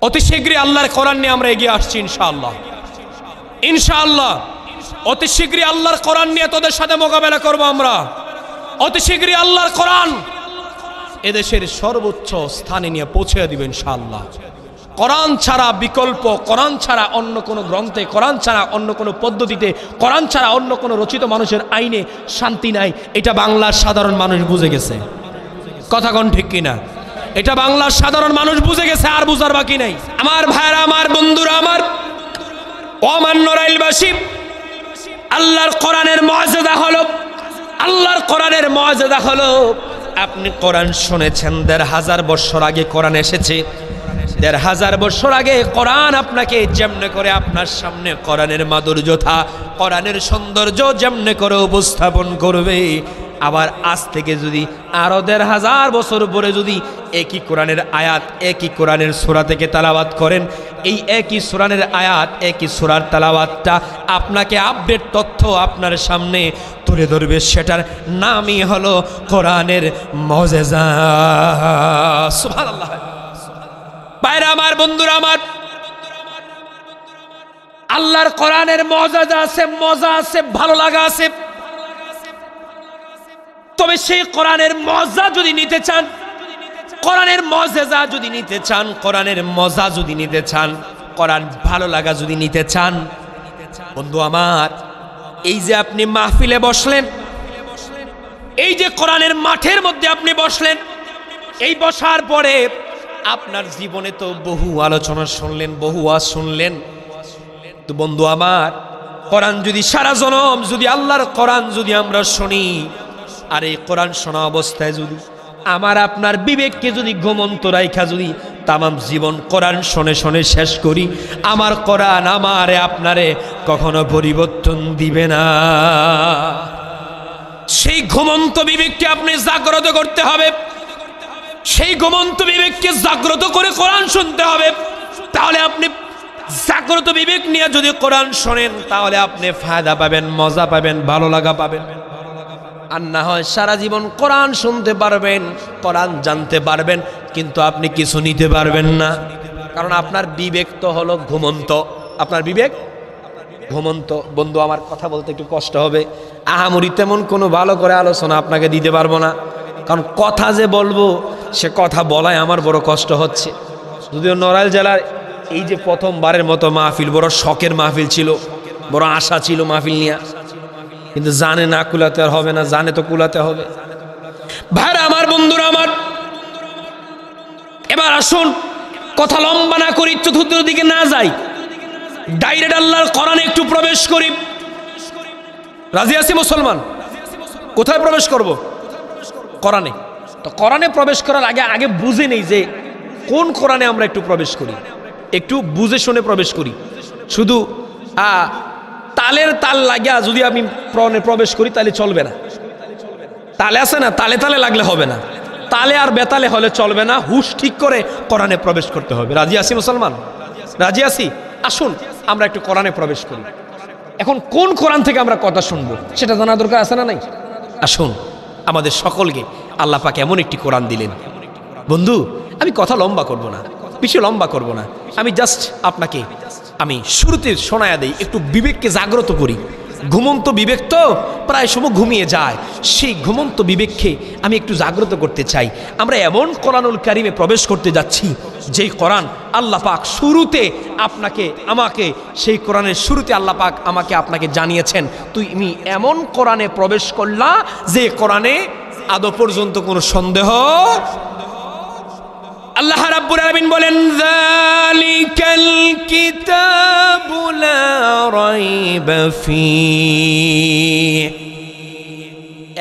অতি শীঘ্রই আল্লাহর কোরআন নিয়ে আমরা এগিয়ে আসছি ইনশাআল্লাহ। ইনশাআল্লাহ অতি শীঘ্রই আল্লাহর কোরআন নিয়ে তোদের সাথে মোকাবেলা করব আমরা। অতি শীঘ্রই আল্লাহর কোরআন এদেশের সর্বোচ্চ স্থানে নিয়ে পৌঁছে দিবেন ইনশাআল্লাহ। কোরআন ছাড়া বিকল্প, কোরআন ছাড়া অন্য কোনো গ্রন্থে, কোরআন ছাড়া অন্য কোনো পদ্ধতিতে, কোরআন ছাড়া অন্য কোনো রচিত মানুষের আইনে শান্তি নাই, এটা বাংলার সাধারণ মানুষ বুঝে গেছে। কথা কোন ঠিক কিনা? এটা বাংলার সাধারণ মানুষ বুঝে গেছে, আর বুঝার বাকি নাই। আমার ভাইরা, আমার বন্ধুরা, আমার ওমান নড়াইলবাসী, আল্লাহর কোরআনের মুআজিজা হলো, আল্লাহর কোরআনের মুআজিজা হলো, আপনি কোরআন শুনেছেন ১৫০০ বছর আগে কোরআন এসেছে। ১৫০০ বছর আগে কোরআন আপনাকে যেমনে করে আপনার সামনে কোরআনের মাধুর্যতা, কোরআনের সৌন্দর্য যেমনে করে উপস্থাপন করবে, আবার আজ থেকে যদি আরো ১৫০০ বছর পরে যদি একই কোরআনের আয়াত একই কোরআনের সূরা থেকে তেলাওয়াত করেন, এই একই সূরানের আয়াত একই সূরার তেলাওয়াতটা আপনাকে আপডেট তথ্য আপনার সামনে তুলে ধরবে। সেটার নামই হলো কোরআনের মুআজিজা। সুবহানাল্লাহ। ভাইরা আমার, বন্ধুরা আমার, আল্লাহর কোরআনের মুআজিজা আছে, মজা আছে, ভালো লাগা আছে। তবে সেই কোরআনের মজা যদি নিতে চান, কোরআনের মুআজিজা যদি নিতে চান, কোরআনের মজা যদি নিতে চান, কোরআন ভালো লাগা যদি নিতে চান, বন্ধু আমার, এই যে আপনি মাহফিলে বসলেন, এই যে কোরআনের মাঠের মধ্যে আপনি বসলেন, এই বসার পরে আপনার জীবনে তো বহু আলোচনা শুনলেন, বহু ওয়াজ শুনলেন। তো বন্ধু আমার, কোরআন যদি সারা জনম যদি আল্লাহর কোরআন যদি আমরা শুনি, আর এই কোরআন শোনা অবস্থায় যদি আমার আপনার বিবেককে যদি ঘুমন্ত রাইখা যদি তামাম জীবন কোরআন শুনে শুনে শেষ করি, আমার কোরআন আমারে আপনারে কখনো পরিবর্তন দিবে না। সেই ঘুমন্ত বিবেককে আপনি জাগ্রত করতে হবে, সেই ঘুমন্ত বিবেককে জাগ্রত করে কোরআন শুনতে হবে। তাহলে আপনি জাগ্রত বিবেক নিয়ে যদি কোরআন শোনেন, তাহলে আপনি ফায়দা পাবেন, মজা পাবেন, ভালো লাগা পাবেন। আর না হয় সারা জীবন কোরআন শুনতে পারবেন, কোরআন জানতে পারবেন, কিন্তু আপনি কিছু নিতে পারবেন না, কারণ আপনার বিবেক তো হলো ঘুমন্ত। আপনার বিবেক ঘুমন্ত। বন্ধু আমার, কথা বলতে একটু কষ্ট হবে, আহামরি তেমন কোনো ভালো করে আলোচনা আপনাকে দিতে পারবো না, কারণ কথা যে বলবো সে কথা বলায় আমার বড় কষ্ট হচ্ছে। যদিও নড়াইল জেলার এই যে প্রথমবারের মতো মাহফিল, বড় শখের মাহফিল ছিল, বড় আশা ছিল মাহফিল নিয়ে, কিন্তু জানে না কুলাতে আর হবে না, জানে তো কুলাতে হবে। ভাইরা আমার, বন্ধুরা আমার, এবার আসুন কথা লম্বা না করি, চতুর্থ দিকে না যাই, ডাইরেক্ট আল্লাহর কোরআনে একটু প্রবেশ করি। রাজি আছি মুসলমান? কোথায় প্রবেশ করব? কোরআনে। তো কোরআনে প্রবেশ করার আগে আগে বুঝে নেই যে কোন কোরআনে আমরা একটু প্রবেশ করি, একটু বুঝে শুনে প্রবেশ করি। শুধু তালের তাল লাগিয়া যদি আমি প্রবেশ করি তাহলে চলবে না। তালে আছে না, তালে তালে লাগলে হবে না, তালে আর বেতালে হলে চলবে না। হুশ ঠিক করে কোরআনে প্রবেশ করতে হবে। রাজি আছি মুসলমান? রাজি আছি? আসুন আমরা একটু কোরআনে প্রবেশ করি। এখন কোন কোরআন থেকে আমরা কথা শুনবো সেটা জানা দরকার আছে না নাই? আসুন, আমাদের সকলকে আল্লাহ পাক এমন একটি কোরআন দিলেন। বন্ধু, আমি কথা লম্বা করব না, বেশি লম্বা করব না, আমি জাস্ট আপনাকে আমি শুরুতে শোনায়া দেই, একটু বিবেককে জাগ্রত করি। ঘুমন্ত বিবেক তো প্রায় সময় ঘুমিয়ে যায়, সেই ঘুমন্ত বিবেককে আমি একটু জাগ্রত করতে চাই। আমরা এমন কোরআনুল কারিমে প্রবেশ করতে যাচ্ছি যেই কোরআন আল্লাহ পাক শুরুতে আপনাকে আমাকে, সেই কোরআনের শুরুতে আল্লাহ পাক আমাকে আপনাকে জানিয়েছেন, তুমি এমন কোরআনে প্রবেশ করলা যে কোরআনে আদৌ পর্যন্ত কোনো সন্দেহ। আল্লাহ রাব্বুল আলামিন বলেন, যালিকাল কিতাবু লা রাইবা ফীহি,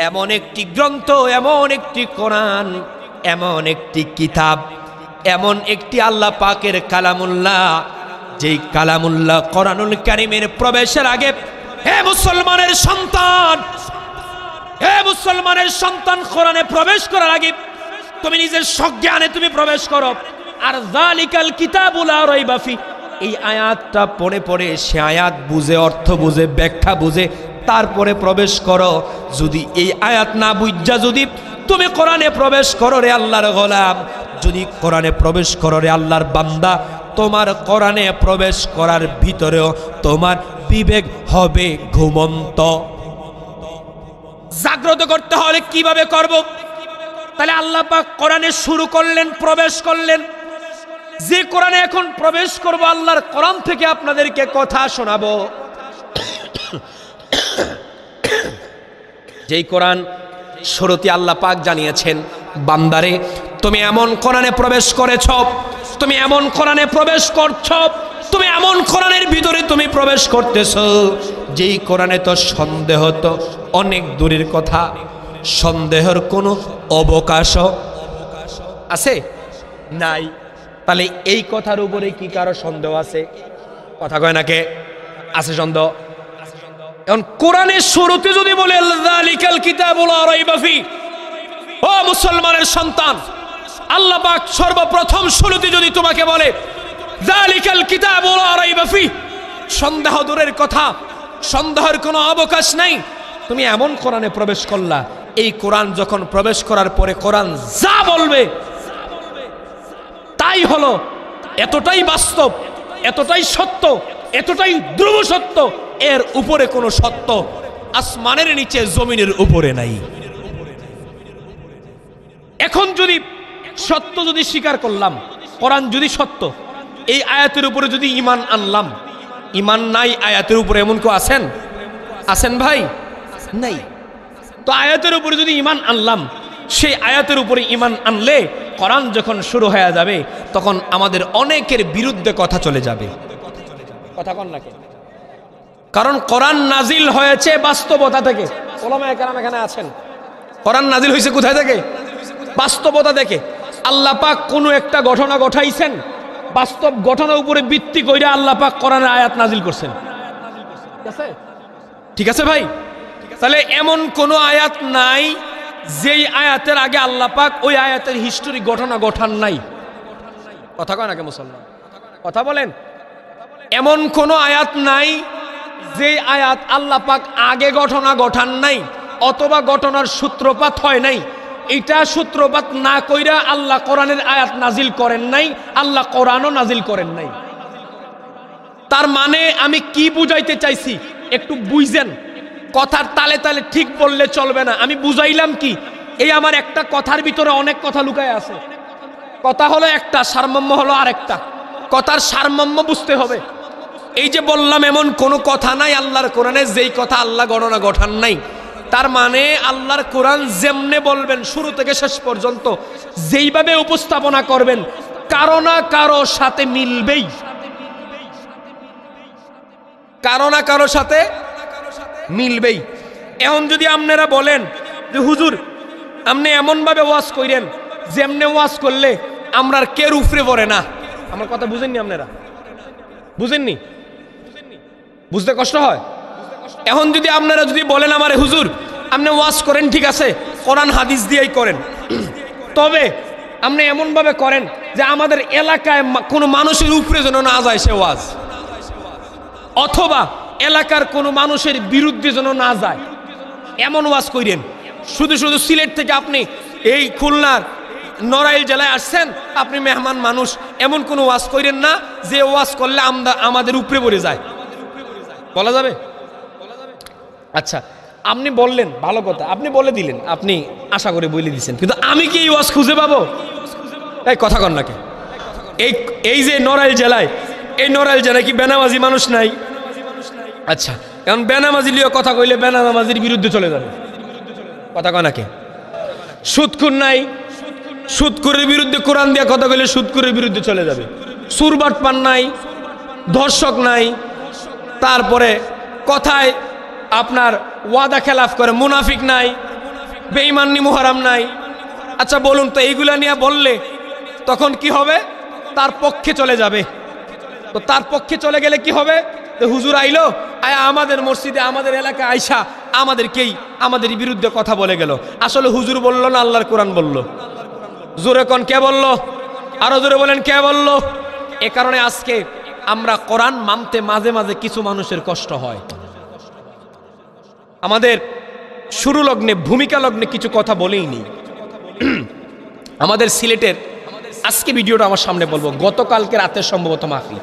এমন একটি গ্রন্থ, এমন একটি কোরআন, এমন একটি কিতাব, এমন একটি আল্লাহ পাকের কালামুল্লাহ, যেই কালামুল্লাহ কোরআনুল কারীমের প্রবেশের আগে, হে মুসলমানের সন্তান, হে মুসলমানের সন্তান, কোরআনে প্রবেশ করার আগে তুমি নিজের সজ্ঞানে তুমি প্রবেশ করো। আর যালিকাল কিতাবু লা রাইবা ফীহি, এই আয়াতটা পড়ে পড়ে সে আয়াত বুঝে, অর্থ বুঝে, ব্যাখ্যা বুঝে তারপরে প্রবেশ করো। যদি এই আয়াত না বুঝা যদি তুমি কোরআনে প্রবেশ করো রে আল্লাহর গোলাম, যদি কোরআনে প্রবেশ করো রে আল্লাহর বান্দা, তোমার কোরআনে প্রবেশ করার ভিতরেও তোমার বিবেক হবে ঘুমন্ত। জাগ্রত করতে হলে কিভাবে করব? তাহলে আল্লাহ পাক কোরআনে শুরু করলেন, প্রবেশ করলেন। যে কোরআনে এখন প্রবেশ করব, আল্লাহর কোরআন থেকে আপনাদেরকে কথা শোনাবো, যেই কোরআন শুরুতে আল্লাহ পাক জানিয়েছেন, বান্দারে তুমি এমন কোরআনে প্রবেশ করেছ, তুমি এমন কোরআনে প্রবেশ করছ, তুমি এমন কোরআনের ভিতরে তুমি প্রবেশ করতেছ, যেই কোরআনে তো সন্দেহ তো অনেক দূরের কথা, সন্দেহের কোনো অবকাশ আছে নাই। তাহলে এই কথার উপরে কি কারো সন্দেহ আছে? কথা কয় না কে? আছে সন্দেহ? এখন কোরআনের শুরুতে যদি বলে যালিকাল কিতাবু লা রাইবা ফি, ও মুসলমানের সন্তান, আল্লাহ পাক সর্বপ্রথম শুরুতে যদি তোমাকে বলে যালিকাল কিতাবু লা রাইবা ফি, সন্দেহ দূরের কথা, সন্দেহের কোনো অবকাশ নাই, তুমি এমন কোরআনে প্রবেশ করলা। এই কোরআন যখন প্রবেশ করার পরে কোরআন যা বলবে তাই হলো, এতটাই বাস্তব, এতটাই সত্য, এতটাই ধ্রুব সত্য, এর উপরে কোনো সত্য আসমানের নিচে জমিনের উপরে নাই। এখন যদি সত্য যদি স্বীকার করলাম, কোরআন যদি সত্য, এই আয়াতের উপরে যদি ঈমান আনলাম, ঈমান নাই আয়াতের উপরে, এমন কেউ আছেন? আছেন ভাই? নাই। তো আয়াতের উপরে যদি ঈমান আনলাম, সেই আয়াতের উপরে ঈমান আনলে কোরআন যখন শুরু হয়ে যাবে, তখন আমাদের অনেকের বিরুদ্ধে কথা চলে যাবে। কথা কন নাকি? কারণ কোরআন নাজিল হয়েছে বাস্তবতা থেকে। ওলামায়ে কেরাম এখানে আছেন, কোরআন নাজিল হয়েছে কোথায় থেকে? বাস্তবতা থেকে। আল্লাহ পাক কোনো একটা ঘটনা ঘটাইছেন, বাস্তব ঘটনার উপরে ভিত্তি করে আল্লাহ পাক কোরআনের আয়াত নাজিল করছেন। ঠিক আছে? ঠিক আছে ভাই? তাহলে এমন কোন আয়াত নাই যেই আয়াতের আগে আল্লাহ পাক ওই আয়াতের হিস্টোরি ঘটনা ঘটান নাই। কথা কয় নাকি মুসলমান? কথা বলেন। এমন কোন আয়াত নাই যেই আয়াত আল্লাহ পাক আগে ঘটনা ঘটান নাই, অথবা ঘটনার সূত্রপাত হয় নাই। এটা সূত্রপাত না কইরা আল্লাহ কোরআনের আয়াত নাজিল করেন নাই, আল্লাহ কোরআনও নাজিল করেন নাই। তার মানে আমি কি বুঝাইতে চাইছি একটু বুঝেন। কথার তালে তালে ঠিক বললে চলবে না। আমি বুঝাইলাম কি, এই আমার একটা কথার ভিতরে অনেক কথা লুকায় আছে। কথা হলো একটা, সারমর্ম হলো আরেকটা। কথার সারমর্ম বুঝতে হবে। এই যে বললাম এমন কোনো কথা নাই আল্লাহর কোরআনে যেই কথা আল্লাহ গণনা গঠান নাই, তার মানে আল্লাহর কোরআন যেমনে বলবেন শুরু থেকে শেষ পর্যন্ত, যেইভাবে উপস্থাপনা করবেন, কারো না কারো সাথে মিলবেই, কারো না কারো সাথে মিলবেই। এখন যদি আপনারা বলেন যে হুজুর আপনি এমন ভাবে ওয়াজ করেন যেমনে ওয়াজ করলে আমরার কের উপরে পড়ে না, আমার কথা বুঝেননি? আপনারা বুঝেননি? বুঝতে কষ্ট হয়। এখন যদি আপনারা যদি বলেন আমারে হুজুর আপনি ওয়াজ করেন, ঠিক আছে, কোরআন হাদিস দিয়েই করেন, তবে আপনি এমন ভাবে করেন যে আমাদের এলাকায় কোনো মানুষের উপরে যেন না যায় সে ওয়াজ, অথবা এলাকার কোনো মানুষের বিরুদ্ধে যেন না যায়, এমন ওয়াজ করেন। শুধু শুধু সিলেট থেকে আপনি এই খুলনার নড়াইল জেলায় আসছেন, আপনি মেহমান মানুষ, এমন কোনো ওয়াজ করেন না যে ওয়াজ করলে আমাদের উপরে পড়ে যায়। বলা যাবে? আচ্ছা, আপনি বললেন ভালো কথা, আপনি বলে দিলেন, আপনি আশা করে বলে দিচ্ছেন, কিন্তু আমি কি এই ওয়াজ খুঁজে পাবো? এই কথা কন নাকি? এই যে নড়াইল জেলায়, এই নড়াইল জেলায় কি বেনামাজি মানুষ নাই? আচ্ছা, এখন বেনামাজি লিয়ে কথা কইলে বেনামাজির বিরুদ্ধে চলে যাবে। কথা কয় নাকি? সুদখোর নাই, সুদখোরের বিরুদ্ধে কোরআন দিয়ে কথা কইলে সুদখোরের বিরুদ্ধে চলে যাবে। সুরবাটপান নাই, ধর্ষক নাই, তারপরে কথায় আপনার ওয়াদা খেলাফ করে মুনাফিক নাই, বেঈমানি মুহারাম নাই। আচ্ছা বলুন তো, এইগুলা নিয়ে বললে তখন কি হবে? তার পক্ষে চলে যাবে। তো তার পক্ষে চলে গেলে কি হবে? হুজুর আইলো, আমাদের মসজিদে আমাদের এলাকায় আইসা আমাদের বিরুদ্ধে কথা বলে গেল। আসলে হুজুর বলল না আল্লাহর কোরআন বলল? জোরে কোন কে বলল? আরো জোরে বলেন কে বলল? এ কারণে আজকে আমরা কোরআন মানতে মাঝে মাঝে কিছু মানুষের কষ্ট হয়। আমাদের শুরু লগ্নে ভূমিকা লগ্নে কিছু কথা বলেই নেই। আমাদের সিলেটের আজকে ভিডিওটা আমার সামনে বলবো গতকালকে রাতের সম্ভবত মাহফিল,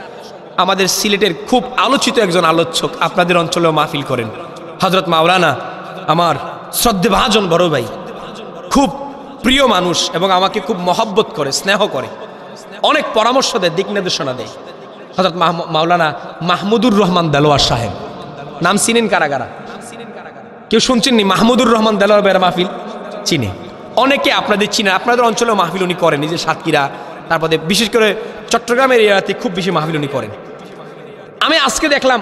আমাদের সিলেটের খুব আলোচিত একজন আলোচক আপনাদের অঞ্চলেও মাহফিল করেন, হযরত মাওলানা, আমার শ্রদ্ধেভাজন বড় ভাই, খুব প্রিয় মানুষ এবং আমাকে খুব মহব্বত করে, স্নেহ করে, অনেক পরামর্শ দেয়, দিক নির্দেশনা দেয়। হযরত মাওলানা মাহমুদুর রহমান দেলোয়ার সাহেব, নাম চিনেন কারা কারা? কেউ শুনছেননি? মাহমুদুর রহমান দেলোয়ার ভাইয়ের মাহফিল চিনে অনেকে, আপনাদের চিনে, আপনাদের অঞ্চলেও মাহফিল উনি করেন, নিজের সাতক্ষীরা, তারপরে বিশেষ করে চট্টগ্রামের এরিয়াতে খুব বেশি মাহফিল উনি করেন। আমি আজকে দেখলাম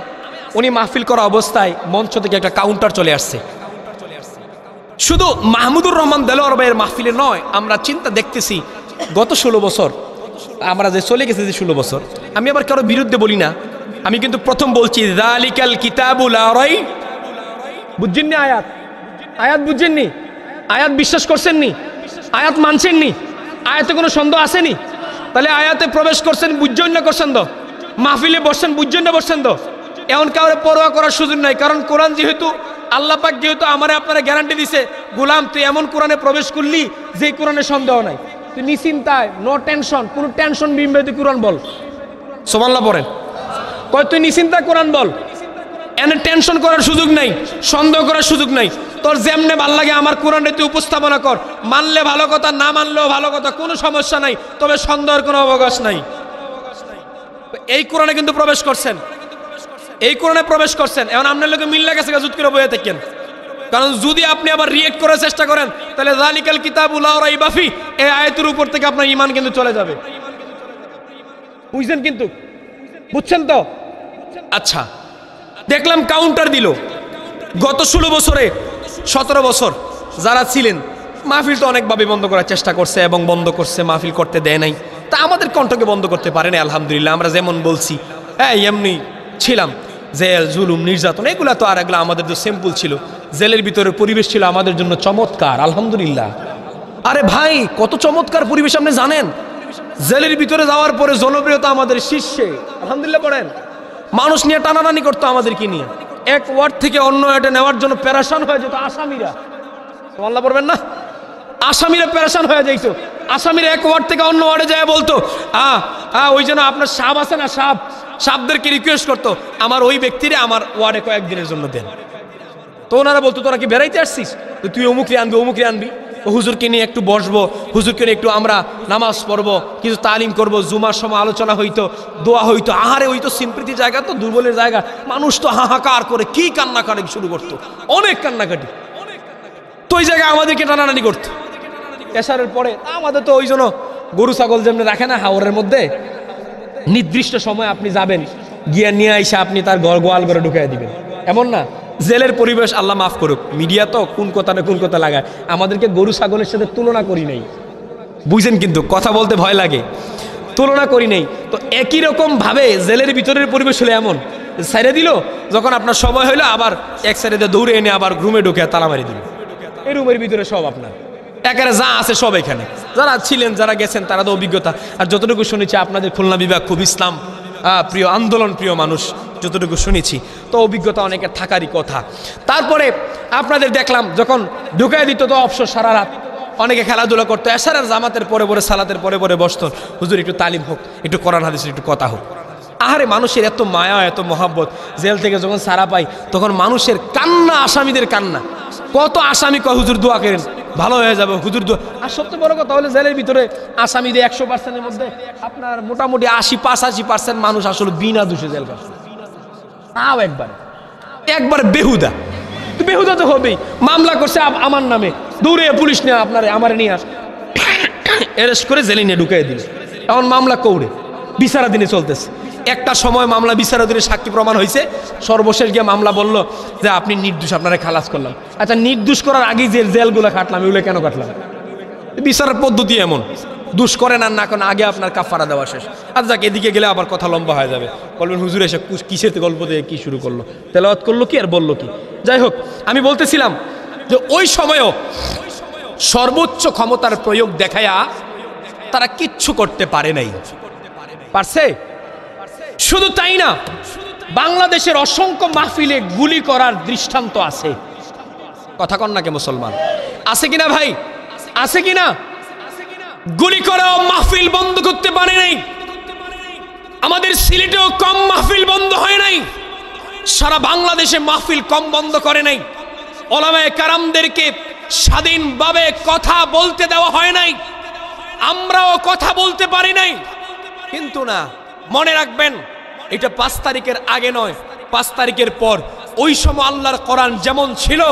উনি মাহফিল করা অবস্থায় মঞ্চ থেকে একটা কাউন্টার চলে আসছে। শুধু মাহমুদুর রহমান দেলোয়ার ভাইয়ের মাহফিলে নয়, আমরা চিন্তা দেখতেছি গত 16 বছর আমরা যে চলে গেছে, যে 16 বছর, আমি আবার কারো বিরুদ্ধে বলি না, আমি কিন্তু প্রথম বলছি যালিকাল কিতাবু লা রাইব। বুঝছেননি আয়াত? আয়াত বুঝছেননি? আয়াত বিশ্বাস করছেননি? আয়াত মানছেননি? আয়াতে কোনো সন্দেহ আসেনি? তাহলে আয়াতে প্রবেশ করছেন, বুঝছেন না করছেন তো? মাহফিলে বসছেন, বুঝছেন না বসছেন তো? এমন কাউরে পরোয়া করার সুযোগ নাই, কারণ কোরআন যেহেতু, আল্লাহ পাক যেহেতু আমারে আপনারা গ্যারান্টি দিছে, গোলাম তুই এমন কোরআনে প্রবেশ করলি যে কোরআনে সন্দেহ নাই, তুই নিশ্চিন্তায়, নো টেনশন, কোনো টেনশন বিমবে তুই কোরআন বল, সুবহানাল্লাহ পড়েন, কয় তুই নিশ্চিন্তা কোরআন বল, এনে টেনশন করার সুযোগ নাই, সন্দেহ করার সুযোগ নাই, তোর যেমনে ভাল লাগে আমার কোরআনে তুই উপস্থাপনা কর, মানলে ভালো কথা, না মানলেও ভালো কথা, কোনো সমস্যা নাই, তবে সন্দেহের কোনো অবকাশ নাই। এই কোরআনে কিন্তু প্রবেশ করছেন, এই কোরআনে প্রবেশ করছেন, এখন আপনার লোকে মিল গেছে গাজুত করে বইয়ে থাকেন, কারণ যদি আপনি আবার রিয়েক্ট করার চেষ্টা করেন তাহলে যালিকাল কিতাবু লা রাইবা ফি, এই আয়াতের উপর থেকে আপনার ঈমান কিন্তু চলে যাবে। বুঝছেন? কিন্তু বুঝছেন তো? আচ্ছা, দেখলাম কাউন্টার দিল। গত 16 বছরে 17 বছর যারা ছিলেন, মাহফিল তো অনেকভাবে বন্ধ করার চেষ্টা করছে এবং বন্ধ করছে, মাহফিল করতে দেয় নাই, তা আমাদের কণ্ঠকে বন্ধ করতে পারে না, আলহামদুলিল্লাহ। আমরা যেমন বলছি, হ্যাঁ এমনি ছিলাম, জেল, জুলুম, নির্যাতন, এগুলা তো আর এগুলো আমাদের তো সিম্পল ছিল। জেলের ভিতরে পরিবেশ ছিল আমাদের জন্য চমৎকার, আলহামদুলিল্লাহ। আরে ভাই, কত চমৎকার পরিবেশ আপনি জানেন? জেলের ভিতরে যাওয়ার পরে জনপ্রিয়তা আমাদের শীর্ষে, আলহামদুলিল্লাহ পড়েন। মানুষ নিয়ে টানাটানি করতো আমাদেরকে নিয়ে, এক ওয়ার্ড থেকে অন্য ওয়ার্ডে নেওয়ার জন্য প্যারাশান হয়ে যেত আসামিরা, আল্লাহ পড়বেন না, আসামিরা প্যারাশান হয়ে যাইতো। আসামিরা এক ওয়ার্ড থেকে অন্য ওয়ার্ডে যায় বলতো ওই জন্য আপনার সাপ আছে না, সাপদেরকে রিকোয়েস্ট করতো আমার ওই ব্যক্তিরে আমার ওয়ার্ডে কয়েকদিনের জন্য দেন। তো ওনারা বলতো তোরা কি বেড়াইতে আসছিস, তো তুই অমুকরে আনবি, অমুকরে আনবি, হুজুরকে নিয়ে একটু বসবো, হুজুরকে নিয়ে একটু আমরা নামাজ পড়বো, কিছু তালিম করবো, জুমার সময় আলোচনা হইতো, দোয়া হইতো। আহারে, ওই তো সিম্পৃতির জায়গা, তো দুর্বলের জায়গা, মানুষ তো হাহাকার করে কি কান্নাকাটি শুরু করতো, অনেক কান্নাকাটি। তো ওই জায়গায় আমাদেরকে টানাটানি করতো। এশারের পরে আমাদের তো ওই জন্য গরু ছাগল যেমনি রাখে না হাওরের মধ্যে, নির্দিষ্ট সময় আপনি যাবেন, গিয়ে নিয়ে আইসা আপনি তার গোয়াল ঘরে ঢুকাই দিবেন, এমন না? জেলের পরিবেশ আল্লাহ মাফ করুক, মিডিয়া তো কোন কথা না কোন কথা লাগায়, আমাদেরকে গরু ছাগলের সাথে তুলনা করি নাই, বুঝেন? কিন্তু কথা বলতে ভয় লাগে, তুলনা করি নেই। তো একই রকম ভাবে জেলের ভিতরের পরিবেশ হলে এমন, সাইডে দিল, যখন আপনার সময় হইলো আবার এক সাইডে দৌড়ে এনে আবার রুমে ঢুকে তালা মারি দিল। এই রুমের ভিতরে সব আপনার একেবারে যা আছে সব এখানে। যারা ছিলেন, যারা গেছেন, তারা তো অভিজ্ঞতা। আর যতটুকু শুনেছি আপনাদের খুলনা বিভাগ খুব ইসলাম প্রিয়, আন্দোলন প্রিয় মানুষ, যতটুকু শুনেছি, তো অভিজ্ঞতা অনেকের থাকারই কথা। তারপরে আপনাদের দেখলাম যখন ঢুকাই দিত তো অবসর সারা রাত, অনেকে খেলাধুলা করতো, এশারের জামাতের পরে পরে, সালাতের পরে পরে বসতো, হুজুর একটু তালিম হোক, একটু কোরআন হাদিসের একটু কথা হোক। আহারে, মানুষের এত মায়া, এত মহাব্বত। জেল থেকে যখন সারা পাই তখন মানুষের কান্না, আসামিদের কান্না, কত আসামি কয় হুজুর দোয়া করেন, ভালো হয়ে যাবে হুজুর দোয়া। আর সবচেয়ে বড় কথা হলে জেলের ভিতরে আসামিদের 100%-এর মধ্যে আপনার মোটামুটি 85% মানুষ আসলে বিনা দোষে জেল কাটছে। তাও একবার বেহুদা, বেহুদা তো হবেই। মামলা করছে আমার নামে, দৌড়ে পুলিশ নিয়ে আমার নিয়ে অ্যারেস্ট করে জেলে নিয়ে ঢুকাই দিল। এখন মামলা কৌড়ে বিচারাধীনে চলতেছে। একটা সময় মামলা বিচারাধীনে সাক্ষী প্রমাণ হয়েছে, সর্বশেষ গিয়ে মামলা বলল যে আপনি নির্দোষ, আপনারা খালাস করলাম। আচ্ছা, নির্দোষ করার আগেই যে জেলগুলো কাটলাম, এগুলো কেন কাটলাম? বিচারের পদ্ধতি এমন, দোষ করে না কেন আগে আপনার কাফারা দেওয়া শেষ। আর যাক, এদিকে গেলে আবার কথা লম্বা হয়ে যাবে, বলবেন হুজুর এসে কিসের গল্প দিয়ে কি শুরু করলো, তেলাওয়াত করলো কি আর বললো কি। যাই হোক, আমি বলতেছিলাম যে ওই সময়ও সর্বোচ্চ ক্ষমতার প্রয়োগ দেখায়া তারা কিচ্ছু করতে পারে নাই। পারছে? শুধু তাই না, বাংলাদেশের অসংখ্য মাহফিলে গুলি করার দৃষ্টান্ত আছে। কথা কন নাকি মুসলমান? আছে কিনা ভাই? আছে কিনা? গুলি করেও মাহফিল বন্ধ করতে পারে নাই। আমাদের সিলেটেও কম মাহফিল বন্ধ হয় নাই, সারা বাংলাদেশে মাহফিল কম বন্ধ করে নাই। ওলামায়ে কেরামদেরকে স্বাধীনভাবে কথা বলতে দেওয়া হয় নাই, আমরাও কথা বলতে পারি নাই। কিন্তু না, মনে রাখবেন এটা 5 তারিখের আগে নয়, 5 তারিখের পর। ওই সময় আল্লাহর কোরআন যেমন ছিল,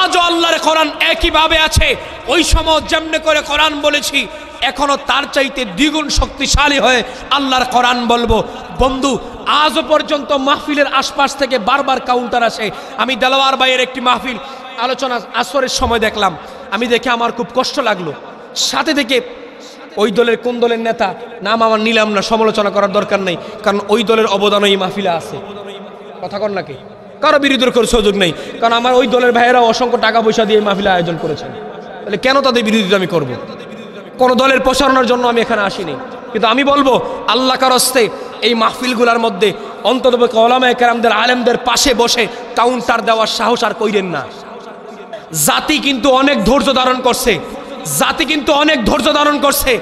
আজও আল্লাহর কোরআন একইভাবে আছে। ওই সময় যেমনি করে কোরআন বলেছি, এখনো তার চাইতে দ্বিগুণ শক্তিশালী হয়ে আল্লাহর কোরআন বলবো। বন্ধু, আজও পর্যন্ত মাহফিলের আশপাশ থেকে বারবার কাউন্টার আসে। আমি দেলোয়ার ভাইয়ের একটি মাহফিল আলোচনা আসরের সময় দেখলাম, আমি দেখে আমার খুব কষ্ট লাগলো। সাথে থেকে ওই দলের কোন দলের নেতা নাম আমার নিলাম না, সমালোচনা করার দরকার নেই, কারণ ওই দলের অবদান এই মাহফিলে আছে। কথা কন নাকি? কারো বিরোধের কোনো সুযোগ নেই, কারণ আমার ওই দলের ভাইয়েরা অসংখ্য টাকা পয়সা দিয়ে মাহফিলে আয়োজন করেছেন। তাহলে কেন তাদের বিরোধিতা আমি করব? কোন দলের প্রচারণার জন্য আমি এখানে আসিনি। কিন্তু আমি বলবো আল্লাহ কারস্তে এই মাহফিলগুলোর মধ্যে অন্তত ওলামায়ে কেরামদের আলেমদের পাশে বসে কাউন্টার দেওয়ার সাহস আর কইরেন না। জাতি কিন্তু অনেক ধৈর্য ধারণ করছে, জাতি কিন্তু অনেক ধৈর্য ধারণ করছে।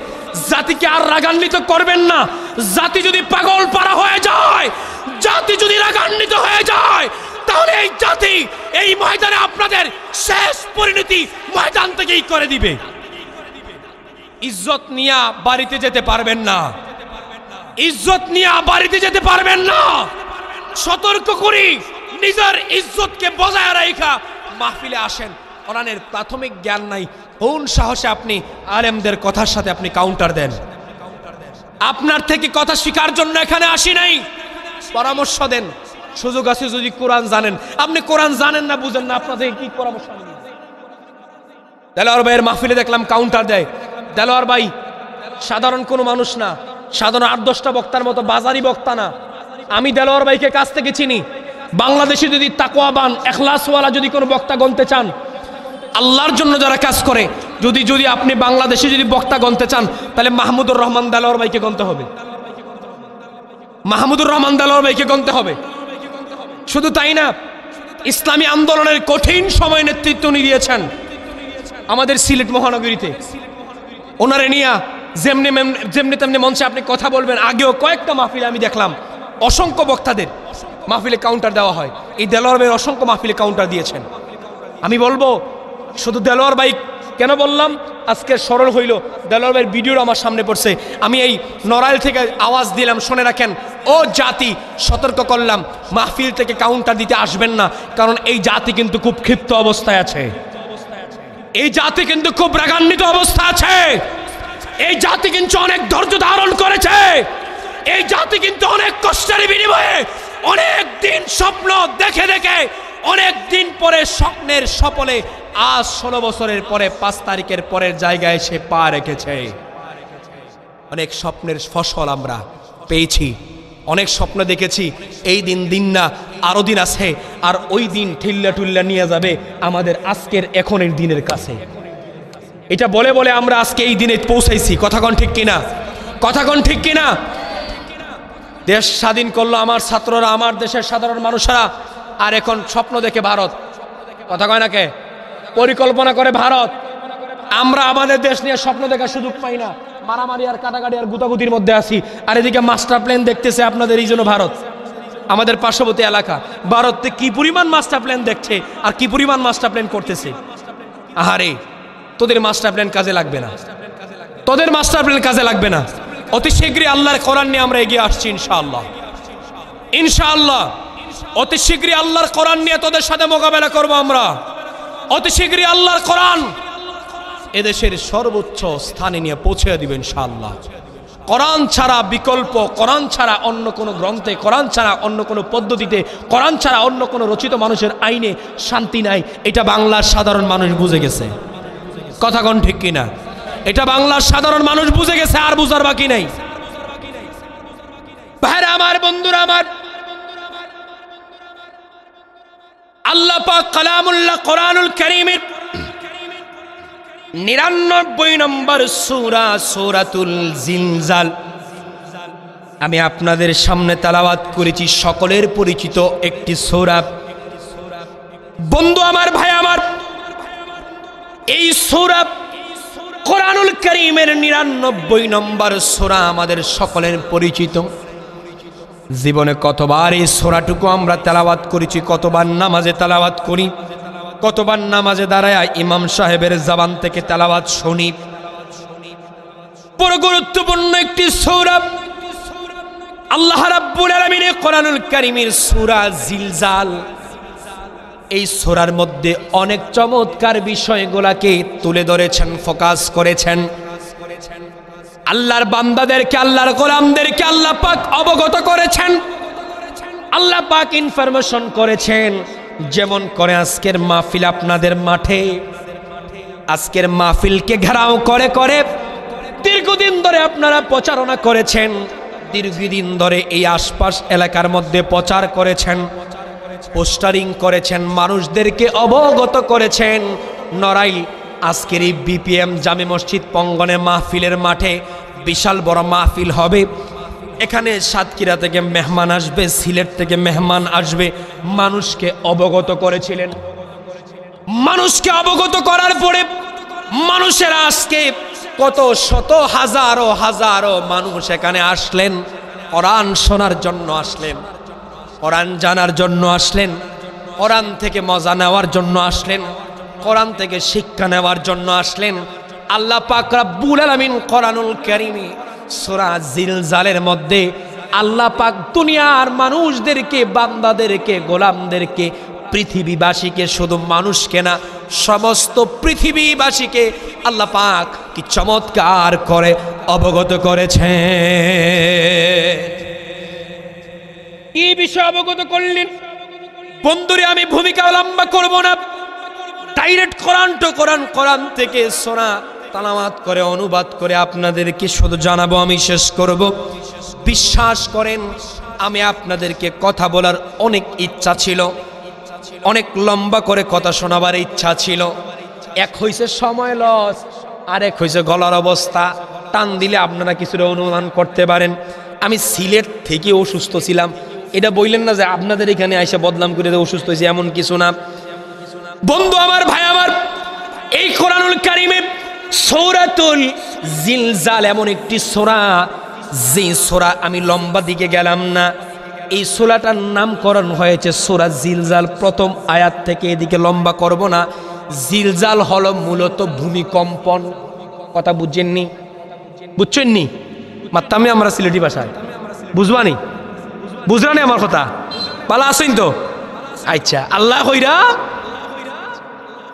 জাতিকে আর রাগান্বিত করবেন না। জাতি যদি পাগল পারা হয়ে যায়, জাতি যদি রাগান্বিত হয়ে যায়, তাহলে এই জাতি এই ময়দানে আপনাদের শেষ পরিণতি ময়দান থেকেই করে দিবে। ইজ্জত নিয়ে বাড়িতে যেতে পারবেন না, ইজ্জত নিয়ে বাড়িতে যেতে পারবেন না। সতর্ক করি, নিজের ইজ্জতকে বজায় রাখা মাহফিলে আসেন। কোরআনের প্রাথমিক জ্ঞান নাই, কোন সাহসে আপনি আলেমদের কথার সাথে আপনি কাউন্টার দেন? আপনার থেকে কথা শেখার জন্য এখানে আসি নাই, পরামর্শ দেন। সুযোগ আছে যদি কোরআন জানেন, আপনি কোরআন জানেন না, বুঝেন না, আপনাদের কি পরামর্শ? দেলোয়ার ভাইয়ের মাহফিলে দেখলাম কাউন্টার দেয়। দেলোয়ার ভাই সাধারণ কোনো মানুষ না, সাধারণ 8-10টা বক্তার মতো বাজারি বক্তা না। আমি দেলোয়ার ভাইকে কাছ থেকে চিনি। বাংলাদেশে যদি তাকওয়াবান ইখলাসওয়ালা যদি কোনো বক্তা গণতে চান, আল্লাহর জন্য যারা কাজ করে, যদি আপনি বাংলাদেশে যদি বক্তা গণতে চান, তাহলে মাহমুদুর রহমান দেলোয়ার ভাইকে গণতে হবে, মাহমুদুর রহমান দেলোয়ার ভাইকে গণতে হবে। শুধু তাই না, ইসলামী আন্দোলনের কঠিন সময় নেতৃত্ব নিয়েছেন আমাদের সিলেট মহানগরীতে। ওনারে নিয়া যেমনি তেমনি মঞ্চে আপনি কথা বলবেন। আগেও কয়েকটা মাহফিলে আমি দেখলাম অসংখ্য বক্তাদের মাহফিলে কাউন্টার দেওয়া হয়। এই দেলোয়ার ভাই অসংখ্য মাহফিলে কাউন্টার দিয়েছেন। আমি বলবো শুধু দেলোয়ার ভাই কেন বললাম, আজকে সরল হইল, দেলোয়ার ভাইয়ের ভিডিওটা আমার সামনে পড়ছে। আমি এই নড়াইল থেকে আওয়াজ দিলাম, শুনে রাখেন। ও জাতি, সতর্ক করলাম, মাহফিল থেকে কাউন্টার দিতে আসবেন না, কারণ এই জাতি কিন্তু খুব ক্ষিপ্ত অবস্থায় আছে, এই জাতি কিন্তু খুব রাগান্বিত অবস্থা আছে, এই জাতি কিন্তু অনেক ধৈর্য ধারণ করেছে, এই জাতি কিন্তু অনেক কষ্টের বিনিময়ে অনেক দিন স্বপ্ন দেখে দেখে অনেক দিন পরে স্বপ্নের সফলে আজ 16 বছরের পরে 5 তারিখের পরের জায়গায় সে পা রেখেছে। অনেক স্বপ্নের ফসল আমরা পেয়েছি, অনেক স্বপ্ন দেখেছি। এই দিন না, আরো দিন আছে, আর ওই দিন ঠিল্লা টুল্লা নিয়ে যাবে আমাদের আজকের এখনের দিনের কাছে। এটা বলে বলে আমরা আজকে এই দিনে পৌঁছাইছি। কথা কোন ঠিক কিনা? কথা কোন ঠিক কিনা? দেশ স্বাধীন করলো আমার ছাত্ররা, আমার দেশের সাধারণ মানুষেরা, আর এখন স্বপ্ন দেখে ভারত। কথা কয় না কে? পরিকল্পনা করে ভারত। আমরা আমাদের দেশ নিয়ে স্বপ্ন দেখার সুযোগ পাই না, মারামারি আর কাটাকাটি আর গুতাগুতির মধ্যে আছি। আর এদিকে মাস্টার প্ল্যান দেখতেছে আপনাদের এই জন্য ভারত, আমাদের পার্শ্ববর্তী এলাকা। ভারতে কি পরিমাণ মাস্টার প্ল্যান দেখছে আর কি পরিমাণ মাস্টার প্ল্যান করতেছে। আহারে, তোদের মাস্টার প্ল্যান কাজে লাগবে না, তোদের মাস্টার প্ল্যান কাজে লাগবে না। অতি শীঘ্রই আল্লাহর কোরআন নিয়ে আমরা এগিয়ে আসছি ইনশাআল্লাহ, ইনশাআল্লাহ। অতি শীঘ্রই আল্লাহর কোরআন নিয়ে তোদের সাথে মোকাবেলা করব আমরা। অতি শীঘ্রই আল্লাহর কোরআন এদেশের সর্বোচ্চ স্থানে নিয়ে পৌঁছে দিবেন ইনশাআল্লাহ। কোরআন ছাড়া বিকল্প, কোরআন ছাড়া অন্য কোনো গ্রন্থে, কোরআন ছাড়া অন্য কোনো পদ্ধতিতে, কোরআন ছাড়া অন্য কোনো রচিত মানুষের আইনে শান্তি নাই। এটা বাংলার সাধারণ মানুষ বুঝে গেছে। কথা কোন ঠিক কিনা? এটা বাংলার সাধারণ মানুষ বুঝে গেছে, আর বুঝার বাকি নাই। ভাইরা আমার, বন্ধুরা আমার, আল্লাহ পাক কালামুল্লাহ কোরআনুল কারীমের 99 নম্বর সূরা, সূরাতুল জিলজাল, আমি আপনাদের সামনে তেলাওয়াত করেছি। সকলের পরিচিত একটি সূরা। বন্ধু আমার, ভাই আমার, এই সূরা কোরআনুল কারীমের 99 নম্বর সূরা আমাদের সকলের পরিচিত। জীবনে কতবার এই সূরাটুকু আমরা তেলাওয়াত করেছি, কতবার নামাজে তেলাওয়াত করি, কতবার নামাজে দাঁড়ায় ইমাম সাহেবের জবান থেকে তেলাওয়াত শুনি। বড় গুরুত্বপূর্ণ একটি সূরা আল্লাহ রাব্বুল আলামিনের কোরআনুল কারীমের সূরা জিলজাল। এই সূরার মধ্যে অনেক চমৎকার বিষয়গুলোকে তুলে ধরেছেন, ফোকাস করেছেন। আল্লাহর বান্দাদেরকে, আল্লাহর গোলামদেরকে আল্লাহ পাক অবগত করেছেন, আল্লাহ পাক ইনফরমেশন করেছেন। যেমন করে আজকের মাহফিল আপনাদের মাঠে, আজকের মাহফিলকে ঘেরাও করে করে দীর্ঘদিন ধরে আপনারা প্রচারণা করেছেন, দীর্ঘদিন ধরে এই আশপাশ এলাকার মধ্যে প্রচার করেছেন, পোস্টারিং করেছেন, মানুষদেরকে অবগত করেছেন। নড়াইল আজকের এই বিপিএম জামে মসজিদ প্রাঙ্গণে মাহফিলের মাঠে বিশাল বড় মাহফিল হবে। এখানে সাতক্ষীরা থেকে মেহমান আসবে, সিলেট থেকে মেহমান আসবে। মানুষকে অবগত করেছিলেন। মানুষকে অবগত করার পরে মানুষেরা আজকে কত শত হাজারো হাজারো মানুষ এখানে আসলেন, কোরআন শোনার জন্য আসলেন, কোরআন জানার জন্য আসলেন, কোরআন থেকে মজা নেওয়ার জন্য আসলেন, কোরআন থেকে শিক্ষা নেওয়ার জন্য আসলেন। আল্লাহ পাক রব্বুল আলামিন কোরআনুল কারীমে সূরা জিলজালের মধ্যে আল্লাহ পাক দুনিয়ার মানুষদেরকে, বান্দাদেরকে, গোলামদেরকে, পৃথিবীবাসীকে, শুধু মানুষকে না সমস্ত পৃথিবীবাসীকে আল্লাহ পাক কি চমৎকার করে অবগত করেছে। এই বিষয়ে অবগত করলেন। বন্ধুরে, আমি ভূমিকা লম্বা করব না, ডাইরেক্ট কোরআন টু কোরআন, কোরআন থেকে শোনা তালাওয়াত করে অনুবাদ করে আপনাদেরকে শুধু জানাবো, আমি শেষ করব। বিশ্বাস করেন, আমি আপনাদেরকে কথা বলার অনেক ইচ্ছা ছিল, অনেক লম্বা করে কথা শোনাবার ইচ্ছা ছিল। এক হইছে সময় লস, আর এক হইছে গলার অবস্থা। টান দিলে আপনারা কিছুটা অনুমান করতে পারেন। আমি সিলেট থেকে অসুস্থ ছিলাম, এটা বললেন না যে আপনাদের এখানে আইসা বদনাম করে অসুস্থ হয়েছে, এমন কিছু না। বন্ধু আমার, ভাই আমার, এই কোরআনুল কারীমে সূরাতুল জিলজাল এমন একটি সূরা, যে সূরা আমি লম্বা দিকে গেলাম না, এই সূরাটার নামকরণ হয়েছে সূরা জিলজাল। প্রথম আয়াত থেকে এদিকে লম্বা করব না। জিলজাল হলো মূলত ভূমিকম্পন। কথা বুঝছেননি? বুঝছেননি? মাত্তামে আমরা সিলেটি ভাষায় বুঝবানি, বুঝলানি আমার কথা? ভালো আছেন তো? আচ্ছা, আল্লাহ কইরা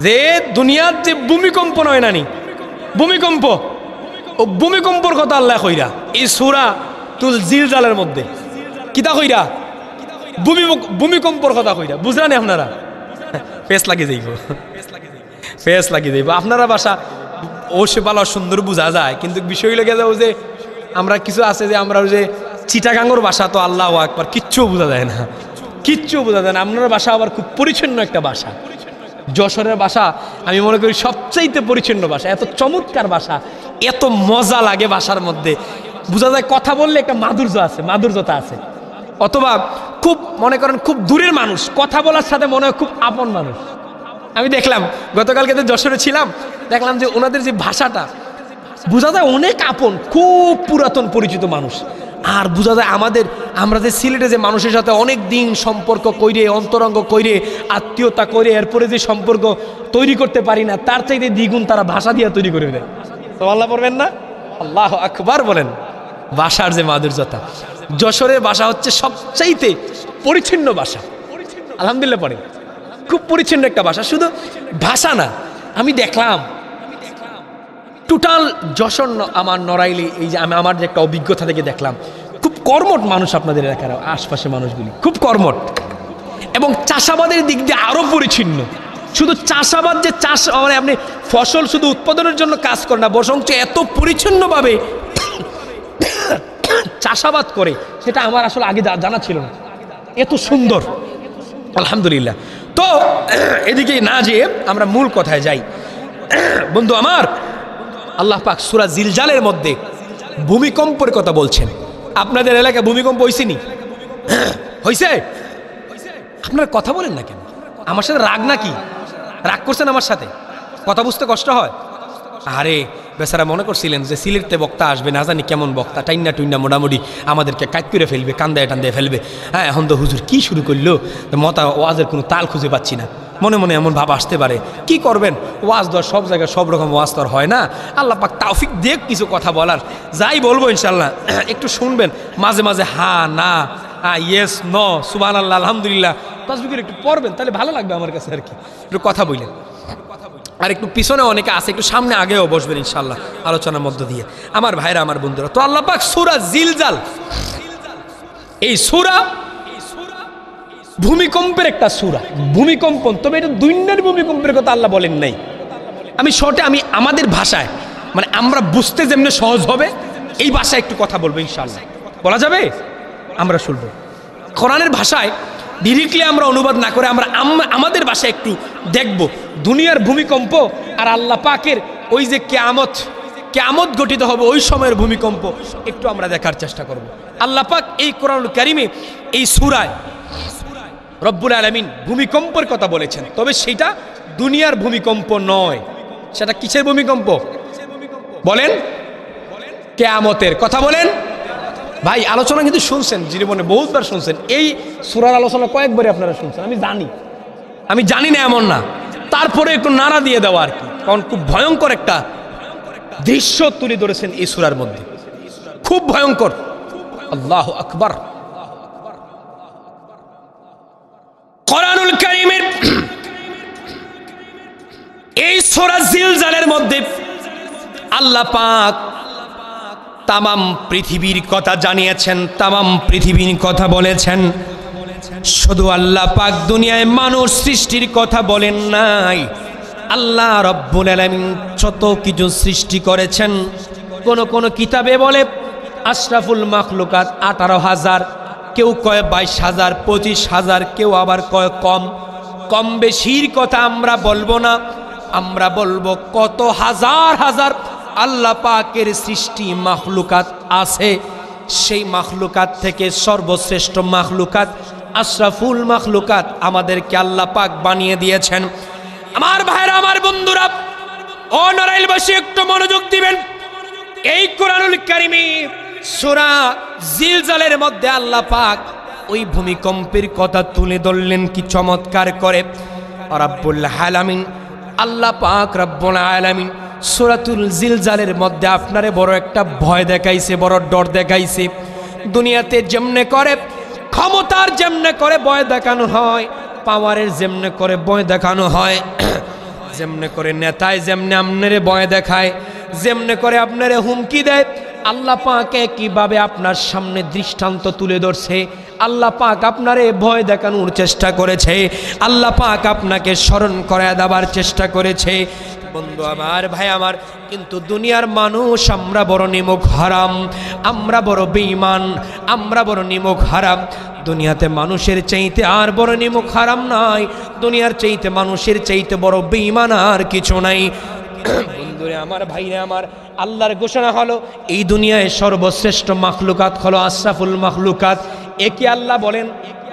যে দুনিয়ার যে ভূমিকম্পন হয় নানি, ভূমিকম্প, ও ভূমিকম্পর কথা আল্লাহ কইরা এই সূরা তুল জিলজালের মধ্যে কিতা কইরা ভূমিকম্পর কথা কইরা। বুঝলেন আপনারা? ফেস লাগিয়ে যাইব, ফেস লাগিয়ে যাইব। আপনারা ভাষা অবশ্যই ভালো সুন্দর বোঝা যায়, কিন্তু বিষয় লেগে যাও যে আমরা কিছু আছে যে আমরা যে চিটাগাঙ্গর ভাষা তো আল্লাহু আকবার কিচ্ছু বোঝা যায় না, কিচ্ছু বোঝা যায় না। আপনার ভাষা আবার খুব পরিচ্ছন্ন একটা ভাষা। যশোরের ভাষা আমি মনে করি সবচাইতে পরিচ্ছন্ন ভাষা, এত চমৎকার ভাষা, এত মজা লাগে ভাষার মধ্যে। বোঝা যায় কথা বললে একটা মাধুর্য আছে, মাধুর্যতা আছে। অথবা খুব মনে করেন খুব দূরের মানুষ, কথা বলার সাথে মনে হয় খুব আপন মানুষ। আমি দেখলাম গতকালকে তো যশোরে ছিলাম, দেখলাম যে ওনাদের যে ভাষাটা বোঝা যায় অনেক আপন, খুব পুরাতন পরিচিত মানুষ। আর বোঝা যায় আমরা যে সিলেটে যে মানুষের সাথে অনেক দিন সম্পর্ক কইরে, অন্তরঙ্গ কইরে, আত্মীয়তা করে এরপরে যে সম্পর্ক তৈরি করতে পারি না, তার চাইতে দ্বিগুণ তারা ভাষা দিয়ে তৈরি করে দেয়। তো আল্লাহ পড়বেন না? আল্লাহু আকবার বলেন। ভাষার যে মাধুর্যতা, যশোরের ভাষা হচ্ছে সবচাইতে পরিচ্ছন্ন ভাষা। আলহামদুলিল্লাহ পড়ে, খুব পরিচ্ছন্ন একটা ভাষা। শুধু ভাষা না, আমি দেখলাম টোটাল যশোর আমার নড়াইলে, এই যে আমি আমার যে একটা অভিজ্ঞতা থেকে দেখলাম, খুব কর্মঠ মানুষ আপনাদের এলাকার আশপাশে মানুষগুলি, খুব কর্মঠ, এবং চাষাবাদের দিক দিয়ে আরো পরিচ্ছন্ন। শুধু চাষাবাদ যে চাষ মানে আপনি ফসল শুধু উৎপাদনের জন্য কাজ করেন না, বরঞ্চ এত পরিচ্ছন্নভাবে চাষাবাদ করে, সেটা আমার আসলে আগে জানা ছিল না, এত সুন্দর। আলহামদুলিল্লাহ। তো এদিকে না যেয়ে আমরা মূল কথায় যাই। বন্ধু আমার, আল্লাহ পাক সূরা জিলজালের মধ্যে ভূমিকম্পের কথা বলছেন। আপনাদের এলাকায় ভূমিকম্প হয়েছে নি? হয়েছে? আপনারা কথা বলেন না কেন? আমার সাথে রাগ নাকি? রাগ করছেন আমার সাথে? কথা বুঝতে কষ্ট হয়? আরে বেচারা মনে করছিলেন যে সিলেটতে বক্তা আসবে, না জানি কেমন বক্তা, টাইন্না টুইন্না মোটামুটি আমাদেরকে কাট করে ফেলবে, কান্দায় টান্দায় ফেলবে। হ্যাঁ, এখন তো হুজুর কি শুরু করলো, মতা ওয়াজের কোনো তাল খুঁজে পাচ্ছি না। মনে মনে এমন ভাব আসতে পারে, কি করবেন, ওয়াজ দর সব জায়গায় সব রকম ওয়াজ দর হয় না। আল্লাহ পাক তৌফিক দেখ কিছু কথা বলার, যাই বলবো ইনশাল্লাহ একটু শুনবেন, মাঝে মাঝে হা না, ইয়েস নো, সুবহানাল্লাহ, আলহামদুলিল্লাহ তাসবিহ একটু পড়বেন, তাহলে ভালো লাগবে আমার কাছে আর কি। একটু কথা বললেন, আর একটু পিছনে অনেকে আছে, একটু সামনে আগেও বসবেন ইনশাল্লাহ আলোচনার মধ্য দিয়ে। আমার ভাইরা, আমার বন্ধুরা, তো আল্লাহ পাক সূরা জিলজাল, এই সূরা ভূমিকম্পের একটা সূরা, ভূমিকম্পন, তবে এটা দুনিয়ার ভূমিকম্পের কথা আল্লাহ বলেন নাই। আমি শর্টে, আমি আমাদের ভাষায়, মানে আমরা বুঝতে যেমনি সহজ হবে এই ভাষায় একটু কথা বলবো ইনশাল্লাহ। বলা যাবে? আমরা শুনবো কোরআনের ভাষায়, ডিরেক্টলি আমরা অনুবাদ না করে আমরা আমাদের ভাষায় একটু দেখব দুনিয়ার ভূমিকম্প আর আল্লাহ পাকের ওই যে কিয়ামত গঠিত হবে ওই সময়ের ভূমিকম্প, একটু আমরা দেখার চেষ্টা করব। আল্লাহ পাক এই কোরআনুল কারীমে এই সূরায় রব্বুল আলামিন ভূমিকম্পের কথা বলেছেন, তবে সেটা দুনিয়ার ভূমিকম্প নয়। সেটা কিসের ভূমিকম্প বলেন? কিয়ামতের কথা বলেন। ভাই আলোচনা কিন্তু শুনছেন, জীবনে বহুতবার শুনছেন, এই সূরার আলোচনা কয়েকবারই আপনারা শুনছেন। আমি জানি না এমন না, তারপরে একটু নাড়া দিয়ে দেওয়া আর কি, কারণ খুব ভয়ঙ্কর একটা দৃশ্য তুলে ধরেছেন এই সূরার মধ্যে, খুব ভয়ঙ্কর। আল্লাহু আকবার। কোরআনুল কারীমের এই সূরা জিলজালের মধ্যে আল্লাহ পাক তামাম পৃথিবীর কথা জানিয়েছেন, তামাম পৃথিবীর কথা বলেছেন। শুধু আল্লাহ পাক দুনিয়ায় মানুষ সৃষ্টির কথা বলেন নাই, আল্লাহ রব্বুল আলামিন যত কিছু সৃষ্টি করেছেন, কোন কিতাবে বলে আশরাফুল মাখলুকাত 18,000, কেউ কয় 22,000, 25,000, কেউ আবার কয় কম বেশির কথা আমরা বলবো না, আমরা বলবো কত হাজার হাজার আল্লাহ পাকের সৃষ্টি মাখলুকাত আছে। সেই মাখলুকাত থেকে সর্বশ্রেষ্ঠ মাখলুকাত আশরাফুল মাখলুকাত আমাদেরকে আল্লাহ পাক বানিয়ে দিয়েছেন। আমার ভাইরা, আমার বন্ধুরা, ও নড়াইলবাসী একটু মনোযোগ দিবেন। এই কোরআনুল কারীমে সূরা জিলজালের মধ্যে আল্লাহ পাক ওই ভূমিকম্পের কথা তুলে ধরলেন কি চমৎকার করে। রব্বুল আলামিন, আল্লাহ পাক রব্বুল আলামিন সূরাতুল জিলজালের মধ্যে আপনারে বড় একটা ভয় দেখাইছে, বড় ডর দেখাইছে। দুনিয়াতে যেমনে করে ক্ষমতার যেমনে করে ভয় দেখানো হয়, পাওয়ারের যেমনে করে ভয় দেখানো হয়, যেমনে করে নেতায় যেমনে আপনারে ভয় দেখায়, যেমনে করে আপনারে হুমকি দেয়, আল্লাহ পাকে কিভাবে আপনার সামনে দৃষ্টান্ত তুলে ধরছে, আল্লাহ পাক আপনারে ভয় দেখানোর চেষ্টা করেছে, আল্লাহ পাক আপনাকে স্মরণ করায় দেওয়ার চেষ্টা করেছে। বন্ধু আমার, ভাই আমার, কিন্তু দুনিয়ার মানুষ আমরা বড় নিমক হারাম, আমরা বড় বেঈমান, আমরা বড় নিমক হারাম। দুনিয়াতে মানুষের চাইতে আর বড় নিমক হারাম নাই, দুনিয়ার চাইতে মানুষের চাইতে বড় বেঈমান আর কিছু নাই। বন্ধুরে আমার, ভাইরে আমার, আল্লাহর ঘোষণা হলো এই দুনিয়ায় সর্বশ্রেষ্ঠ মাখলুকাত হলো আশরাফুল মাখলুকাত। একে আল্লাহ বলেন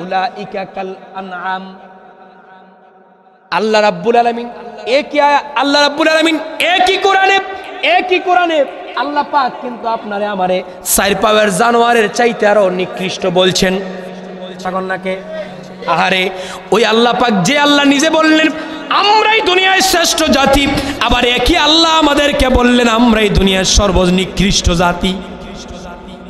উলাইকা কাল আনআম। আল্লাহ রাব্বুল আলামিন আল্লাহ রাব্বুল আলামিন একই কোরআনে আল্লাহ পাক কিন্তু আপনারে আমারে 4 পাওয়ার জানোয়ারের চাইতে আরো নিকৃষ্ট বলছেন। ছাগলনাকে আহারে, ওই আল্লাহ পাক যে আল্লাহ নিজে বললেন আমরাই দুনিয়ার শ্রেষ্ঠ জাতি, আবার একই আল্লাহ আমাদেরকে বললেন আমরাই দুনিয়ার সর্বনিকৃষ্ট জাতি।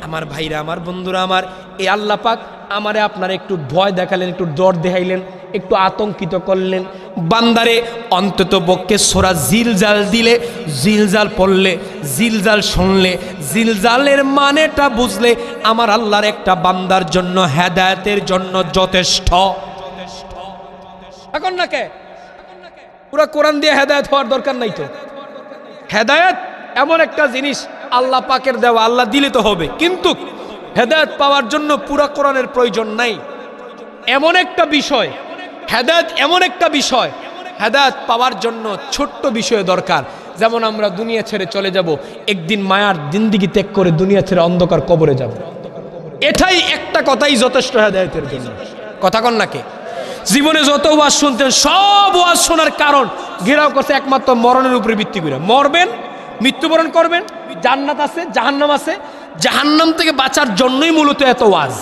আমার ভাইরা, আমার বন্ধুরা আমার, এই আল্লাহ পাক আমারে আপনারা একটু ভয় দেখালেন, একটু ডর দেখাইলেন, একটু আতঙ্কিত করলেন। বান্দারে অন্তত পক্ষে সূরা জিলজাল দিলে, জিলজাল পড়লে, জিলজাল শুনলে, জিলজালের মানেটা বুঝলে আমার আল্লাহর একটা বান্দার জন্য হেদায়েতের জন্য যথেষ্ট। এখন না কে পুরা কোরআন দিয়ে হেদায়েত হওয়ার দরকার নাই তো। হেদায়েত এমন একটা জিনিস আল্লাহ পাকের দেওয়া, আল্লাহ দিলে তো হবে, কিন্তু হেদায়েত পাওয়ার জন্য পুরা কোরআনের প্রয়োজন নাই। এমন একটা বিষয় হেদায়েত, এমন একটা বিষয় হেদায়েত পাওয়ার জন্য ছোট্ট বিষয় দরকার। যেমন আমরা দুনিয়া ছেড়ে চলে যাব, একদিন মায়ার জিন্দেগি ত্যাগ করে দুনিয়া ছেড়ে অন্ধকার কবরে যাব, এটাই একটা কথাই যথেষ্ট হেদায়েতের জন্য। কথা কন নাকি? জীবনে যত ওয়াজ শুনতেন, সব ওয়াজ শোনার কারণ ঘেরাও করছে একমাত্র মরণের উপরে ভিত্তি করে। মরবেন, মৃত্যুবরণ করবেন, জান্নাত আছে জাহান্নাম আছে। জাহান্নাম থেকে বাঁচার জন্যই মূলত এত ওয়াজ,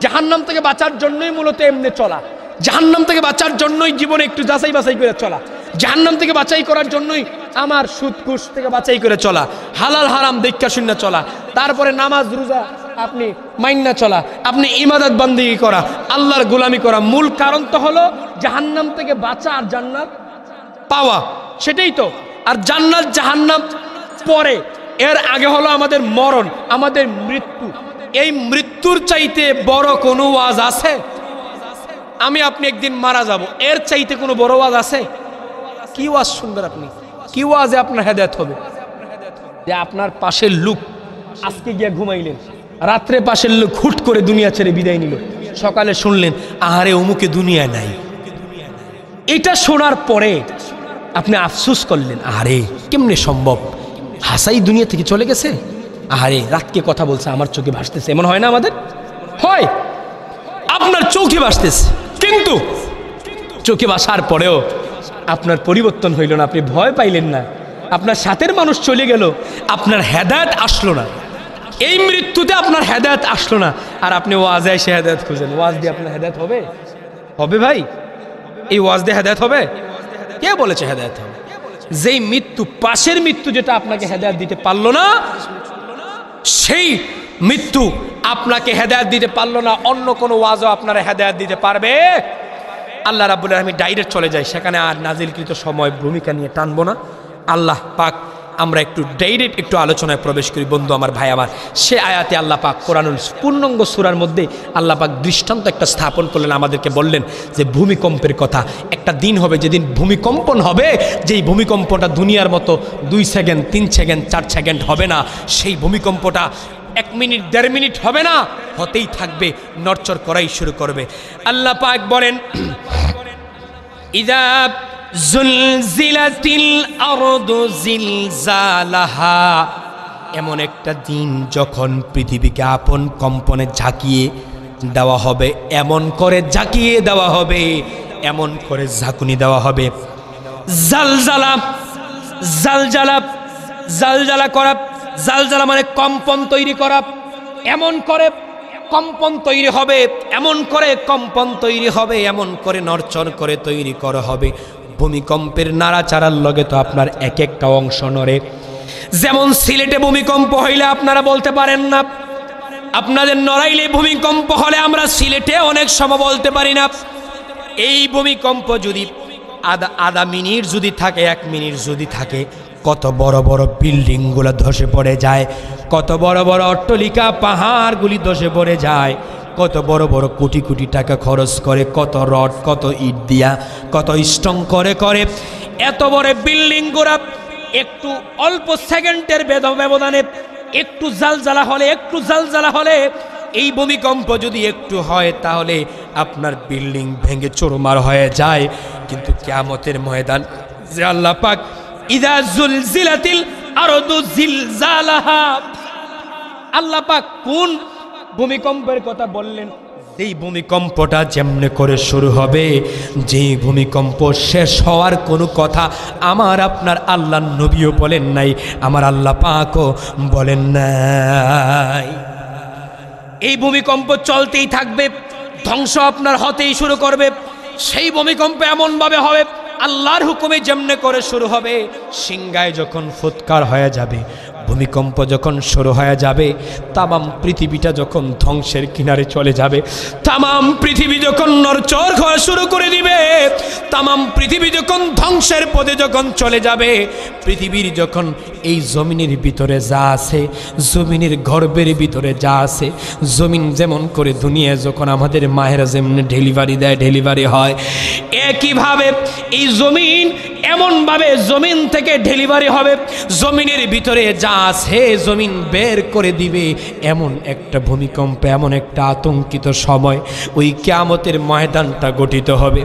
জাহান্নাম থেকে বাঁচার জন্যই মূলত এমনি চলা, জাহান্নাম থেকে বাঁচার জন্যই জীবনে একটু যাচাই বাছাই করে চলা, জাহান্নাম থেকে বাঁচাই করার জন্যই আমার সুদ ঘুষ থেকে বাঁচাই করে চলা, হালাল হারাম দেখা শূন্য চলা, তারপরে নামাজ রোজা আপনি মাইন্না চলা, আপনি ইবাদত বান্দেগি করা, আল্লাহর গোলামি করা। মূল কারণ তো হলো জাহান্নাম থেকে বাঁচা আর জান্নাত পাওয়া, সেটাই তো। আর জান্নাত জাহান্নাম পরে, এর আগে হলো আমাদের মরণ, আমাদের মৃত্যু। এই মৃত্যুর চাইতে বড় কোনো ওয়াজ আছে? আমি আপনি একদিন মারা যাব, এর চাইতে কোনো বড় ওয়াজ আছে? কি ওয়াজ শুনবেন আপনি? কি ওয়াজে আপনার হেদায়েত হবে? যে আপনার পাশের লোক আজকে গিয়া ঘুমাইলেন, রাত্রে পাশের লোক হুট করে দুনিয়া ছেড়ে বিদায় নিল, সকালে শুনলেন আহারে অমুকে দুনিয়া নাই। এটা শোনার পরে আপনি আফসোস করলেন, আহারে কেমনে সম্ভব, হাসাই দুনিয়া থেকে চলে গেছে, আহারে রাতকে কথা বলছে আমার চোখে ভাসতেছে। এমন হয় না আমাদের? হয়, আপনার চোখে ভাসতেছে, কিন্তু চোখে ভাসার পরেও আপনার পরিবর্তন হইল না, আপনি ভয় পাইলেন না, আপনার সাথের মানুষ চলে গেল, আপনার হেদায়েত আসলো না, এই মৃত্যুতে আপনার হেদায়েত আসলো না, আর আপনি ওয়াজে এসে হেদায়েত খুঁজেন। ওয়াজ দিয়ে আপনার হেদায়েত হবে? হবে ভাই? এই ওয়াজ দিয়ে হেদায়েত হবে? কে বলেছে হেদায়েত হবে? যেই মৃত্যু, পাশের মৃত্যু যেটা আপনাকে হেদায়েত দিতে পারলো না, সেই মৃত্যু আপনাকে হেদায়েত দিতে পারলো না, অন্য কোনো ওয়াজও আপনারা হেদায়েত দিতে পারবে? আল্লাহ রাব্বুল আলামিন ডাইরেক্ট চলে যায় সেখানে, আর নাজিলকৃত সময় ভূমিকা নিয়ে টানবো না। আল্লাহ পাক, আমরা একটু ডাইরেক্ট একটু আলোচনায় প্রবেশ করি বন্ধু আমার, ভাই আমার। সে আয়াতে আল্লাহ পাক কোরআনুল পূর্ণাঙ্গ সূরার মধ্যে আল্লাহ পাক দৃষ্টান্ত একটা স্থাপন করলেন, আমাদেরকে বললেন যে ভূমিকম্পের কথা। একটা দিন হবে যেদিন ভূমিকম্পন হবে, যেই ভূমিকম্পটা দুনিয়ার মতো 2 সেকেন্ড 3 সেকেন্ড 4 সেকেন্ড হবে না, সেই ভূমিকম্পটা 1 মিনিট 1.5 মিনিট হবে না, হতেই থাকবে, নড়চড় করাই শুরু করবে। আল্লাহ পাক বলেন ইযা জুলজিলাতিল আরদু জিলজালাহা, এমন একটা দিন যখন পৃথিবীকে আপন কম্পনে ঝাঁকিয়ে দেওয়া হবে, এমন করে ঝাঁকিয়ে দেওয়া হবে, এমন করে ঝাঁকুনি দেওয়া হবে। জালজালা, জালজালা, জালজালা করা, জালজালা মানে কম্পন তৈরি করা, এমন করে কম্পন তৈরি হবে, এমন করে কম্পন তৈরি হবে, এমন করে নড়চড় করে তৈরি করা হবে। ভূমিকম্পের নাড়াচাড়ার লগে তো আপনার এক একটা অংশ নড়ে। যেমন সিলেটে ভূমিকম্প হইলে আপনারা বলতে পারেন না, আপনাদের নড়াইলে ভূমিকম্প হলে আমরা সিলেটে অনেক সময় বলতে পারি না। এই ভূমিকম্প যদি আধা মিনিট যদি থাকে, 1 মিনিট যদি থাকে, কত বড় বড় বিল্ডিংগুলো ধসে পড়ে যায়, কত বড় বড় অট্টালিকা পাহাড়গুলি ধসে পড়ে যায়, কত বড় বড় কোটি কোটি টাকা খরচ করে, কত রড কত ইট দিয়া কত স্ট্রং করে করে এত বড় বিল্ডিংগুলো একটু অল্প সেকেন্ডের ব্যবধানে একটু জালজালা হলে, একটু জালজালা হলে, এই ভূমিকম্প যদি একটু হয় তাহলে আপনার বিল্ডিং ভেঙে চুরমার হয়ে যায়। কিন্তু কিয়ামতের ময়দান যে আল্লাহ পাক ইযা জুলজিলাতিল আরদু জিলজালাহা, আল্লাহ পাক কোন ভূমিকম্পের কথা বললেন? এই ভূমিকম্পটা যেমনে করে শুরু হবে, যেই ভূমিকম্প শেষ হওয়ার কোনো কথা আমার আপনার আল্লাহর নবীও বলেন নাই, আমার আল্লাহ পাকও বলেন নাই। এই ভূমিকম্প চলতেই থাকবে, ধ্বংস আপনার হতেই শুরু করবে। সেই ভূমিকম্প এমনভাবে হবে, আল্লাহর হুকুমে যেমনে করে শুরু হবে, সিংহায় যখন ফুৎকার হয়ে যাবে, ভূমিকম্প যখন শুরু হয়ে যাবে, তামাম পৃথিবীটা যখন ধ্বংসের কিনারে চলে যাবে, তামাম পৃথিবী যখন নড়চড় হওয়া শুরু করে দিবে, তামাম পৃথিবী যখন ধ্বংসের পথে যখন চলে যাবে, পৃথিবীর যখন এই জমিনের ভিতরে যা আছে, জমিনের গর্ভের ভিতরে যা আছে, জমিন যেমন করে দুনিয়া যখন আমাদের মায়েরা যেমন ডেলিভারি দেয়, ডেলিভারি হয়, একইভাবে এই জমিন এমনভাবে জমিন থেকে ডেলিভারি হবে, জমিনের ভিতরে যা আছে জমিন বের করে দিবে। এমন একটা ভূমিকম্প, এমন একটা আতঙ্কিত সময় ওই কিয়ামতের ময়দানটা গঠিত হবে।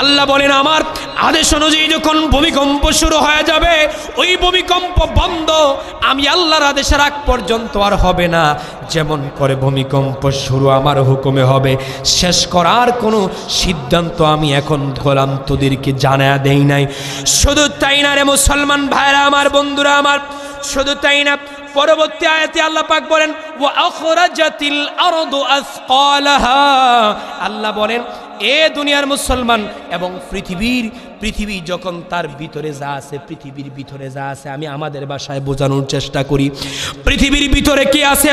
আল্লাহ বলেন আমার আদেশ অনুযায়ী যখন ভূমিকম্প শুরু হয়ে যাবে, ওই ভূমিকম্প বন্ধ আমি আল্লাহর আদেশের আগ পর্যন্ত আর হবে না। যেমন করে ভূমিকম্প শুরু আমার হুকুমে হবে, শেষ করার কোনো সিদ্ধান্ত আমি এখন ধরলাম তোদেরকে জানা দেই নাই। শুধু তাই না রে মুসলমান ভাইরা আমার, বন্ধুরা আমার, শুধু তাই না, পরবর্তী আয়াতে আল্লাহ পাক বলেন ওয়া আখরাজাতিল আরদু আসকালাহা, আল্লাহ বলেন এ দুনিয়ার মুসলমান এবং পৃথিবী যখন তার ভিতরে যা আছে, পৃথিবীর ভিতরে যা আছে, আমি আমাদের ভাষায় বোঝানোর চেষ্টা করি, পৃথিবীর ভিতরে কি আছে,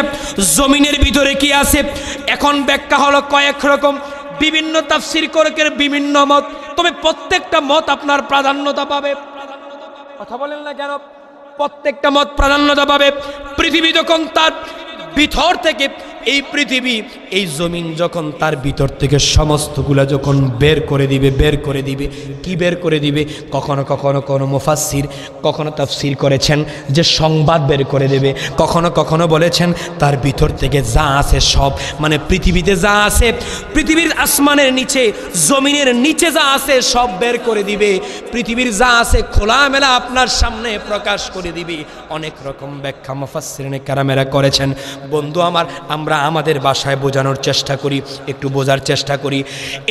জমিনের ভিতরে কি আছে। এখন ব্যাখ্যা হলো কয়েক রকম, বিভিন্ন তাফসীর করকের বিভিন্ন মত, তবে প্রত্যেকটা মত আপনার প্রাধান্যতা পাবে। কথা বলেন না কেন? প্রত্যেকটা মত প্রাধান্যতা পাবে। পৃথিবী যখন তার ভিতর থেকে, এই পৃথিবী, এই জমিন যখন তার ভিতর থেকে সমস্তগুলা যখন বের করে দিবে, কি বের করে দিবে? কখনো কোনো মুফাসসির, কখনো তাফসীর করেছেন যে সংবাদ বের করে দেবে, কখনো বলেছেন তার ভিতর থেকে যা আছে সব, মানে পৃথিবীতে যা আছে, পৃথিবীর আসমানের নিচে, জমিনের নিচে যা আছে সব বের করে দিবে, পৃথিবীর যা আছে খোলামেলা আপনার সামনে প্রকাশ করে দিবে। অনেক রকম ব্যাখ্যা মুফাসসিরিনে কেরামেরা করেছেন। বন্ধু আমার, আমরা আমাদের ভাষায় বোঝানোর চেষ্টা করি, একটু বোঝার চেষ্টা করি।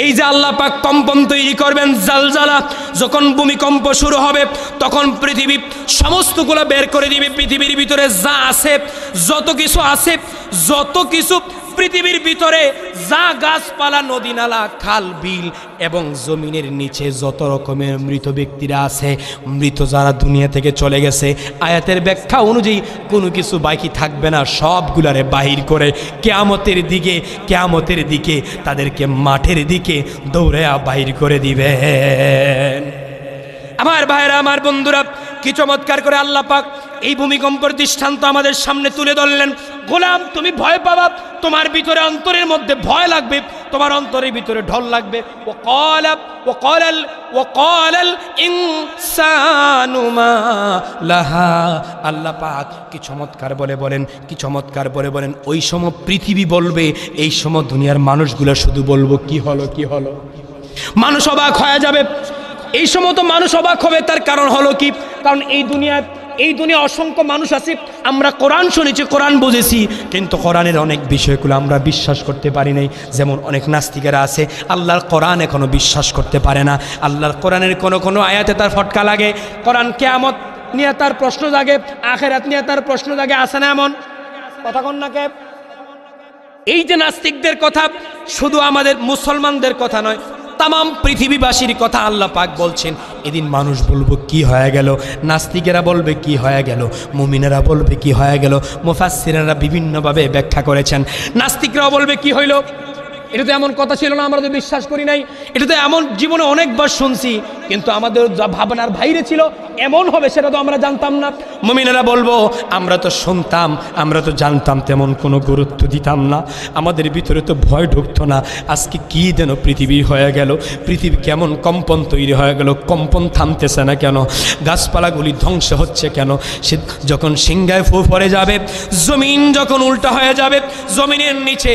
এই যে আল্লাহ পাক কম্পন তৈরি করবেন, জালজালা, যখন ভূমিকম্প শুরু হবে তখন পৃথিবী সমস্তগুলো বের করে দিবে। পৃথিবীর ভিতরে যা আছে, যত কিছু পৃথিবীর ভিতরে, যা গাছপালা, নদী নালা, খাল বিল এবং জমিনের নিচে যত রকমের মৃত ব্যক্তিরা আছে, মৃত যারা দুনিয়া থেকে চলে গেছে, আয়াতের ব্যাখ্যা অনুযায়ী কোনো কিছু বাকি থাকবে না, সবগুলারে বাহির করে কিয়ামতের দিকে তাদেরকে মাঠের দিকে দৌড়ায়া বাহির করে দিবেন। আমার ভাইরা, আমার বন্ধুরা, কি চমৎকার করে আল্লাহ পাক এই ভূমিকম্পের দৃষ্টান্ত আমাদের সামনে তুলে ধরলেন। গোলাম, তুমি ভয় পাবা, তোমার ভিতরে অন্তরের মধ্যে ভয় লাগবে, তোমার অন্তরের ভিতরে ঢল লাগবে। ওয়াকালাল ইনসানু মা লাহা, আল্লাহ পাক কি চমৎকার বলেন, ওই সময় পৃথিবী বলবে, এই সময় দুনিয়ার মানুষগুলো শুধু বলবো কি হলো। মানুষ অবাক হয়ে যাবে। এই সময় তো মানুষ অবাক হবে, তার কারণ হলো কি? কারণ এই দুনিয়া অসংখ্য মানুষ আছে, আমরা কোরআন শুনেছি, কোরআন বুঝেছি, কিন্তু কোরআনের অনেক বিষয়গুলো আমরা বিশ্বাস করতে পারি নাই। যেমন অনেক নাস্তিকেরা আছে, আল্লাহর কোরআন এখনো বিশ্বাস করতে পারে না। আল্লাহর কোরআনের কোনো আয়াতে তার ফটকা লাগে, কোরআন কিয়ামত নিয়ে তার প্রশ্ন জাগে, আখিরাত নিয়ে তার প্রশ্ন জাগে, আছে না এমন কথা? কোন নাকে? এই যে নাস্তিকদের কথা শুধু আমাদের মুসলমানদের কথা নয়, তামাম পৃথিবীবাসীর কথা আল্লাহ পাক বলছেন। এদিন মানুষ বলবো কি হয়ে গেল, নাস্তিকেরা বলবে কি হয়ে গেল, মুমিনেরা বলবে কি হয়ে গেল। মুফাসসিররা বিভিন্নভাবে ব্যাখ্যা করেছেন। নাস্তিকরাও বলবে কি হইল, এটা তো এমন কথা ছিল না, আমরা তো বিশ্বাস করি নাই, এটা তো এমন জীবনে অনেকবার শুনছি, কিন্তু আমাদের যা ভাবনার বাইরে ছিল, এমন হবে সেটা তো আমরা জানতাম না। মুমিনেরা বলবো আমরা তো শুনতাম, আমরা তো জানতাম, তেমন কোনো গুরুত্ব দিতাম না, আমাদের ভিতরে তো ভয় ঢুকতো না। আজকে কি যেন পৃথিবী হয়ে গেল, পৃথিবী কেমন কম্পন তৈরি হয়ে গেল, কম্পন থামতেছে না কেন, গাছপালাগুলি ধ্বংস হচ্ছে কেন? সে যখন সিংহায় ফু পড়ে যাবে, জমিন যখন উল্টা হয়ে যাবে, জমিনের নিচে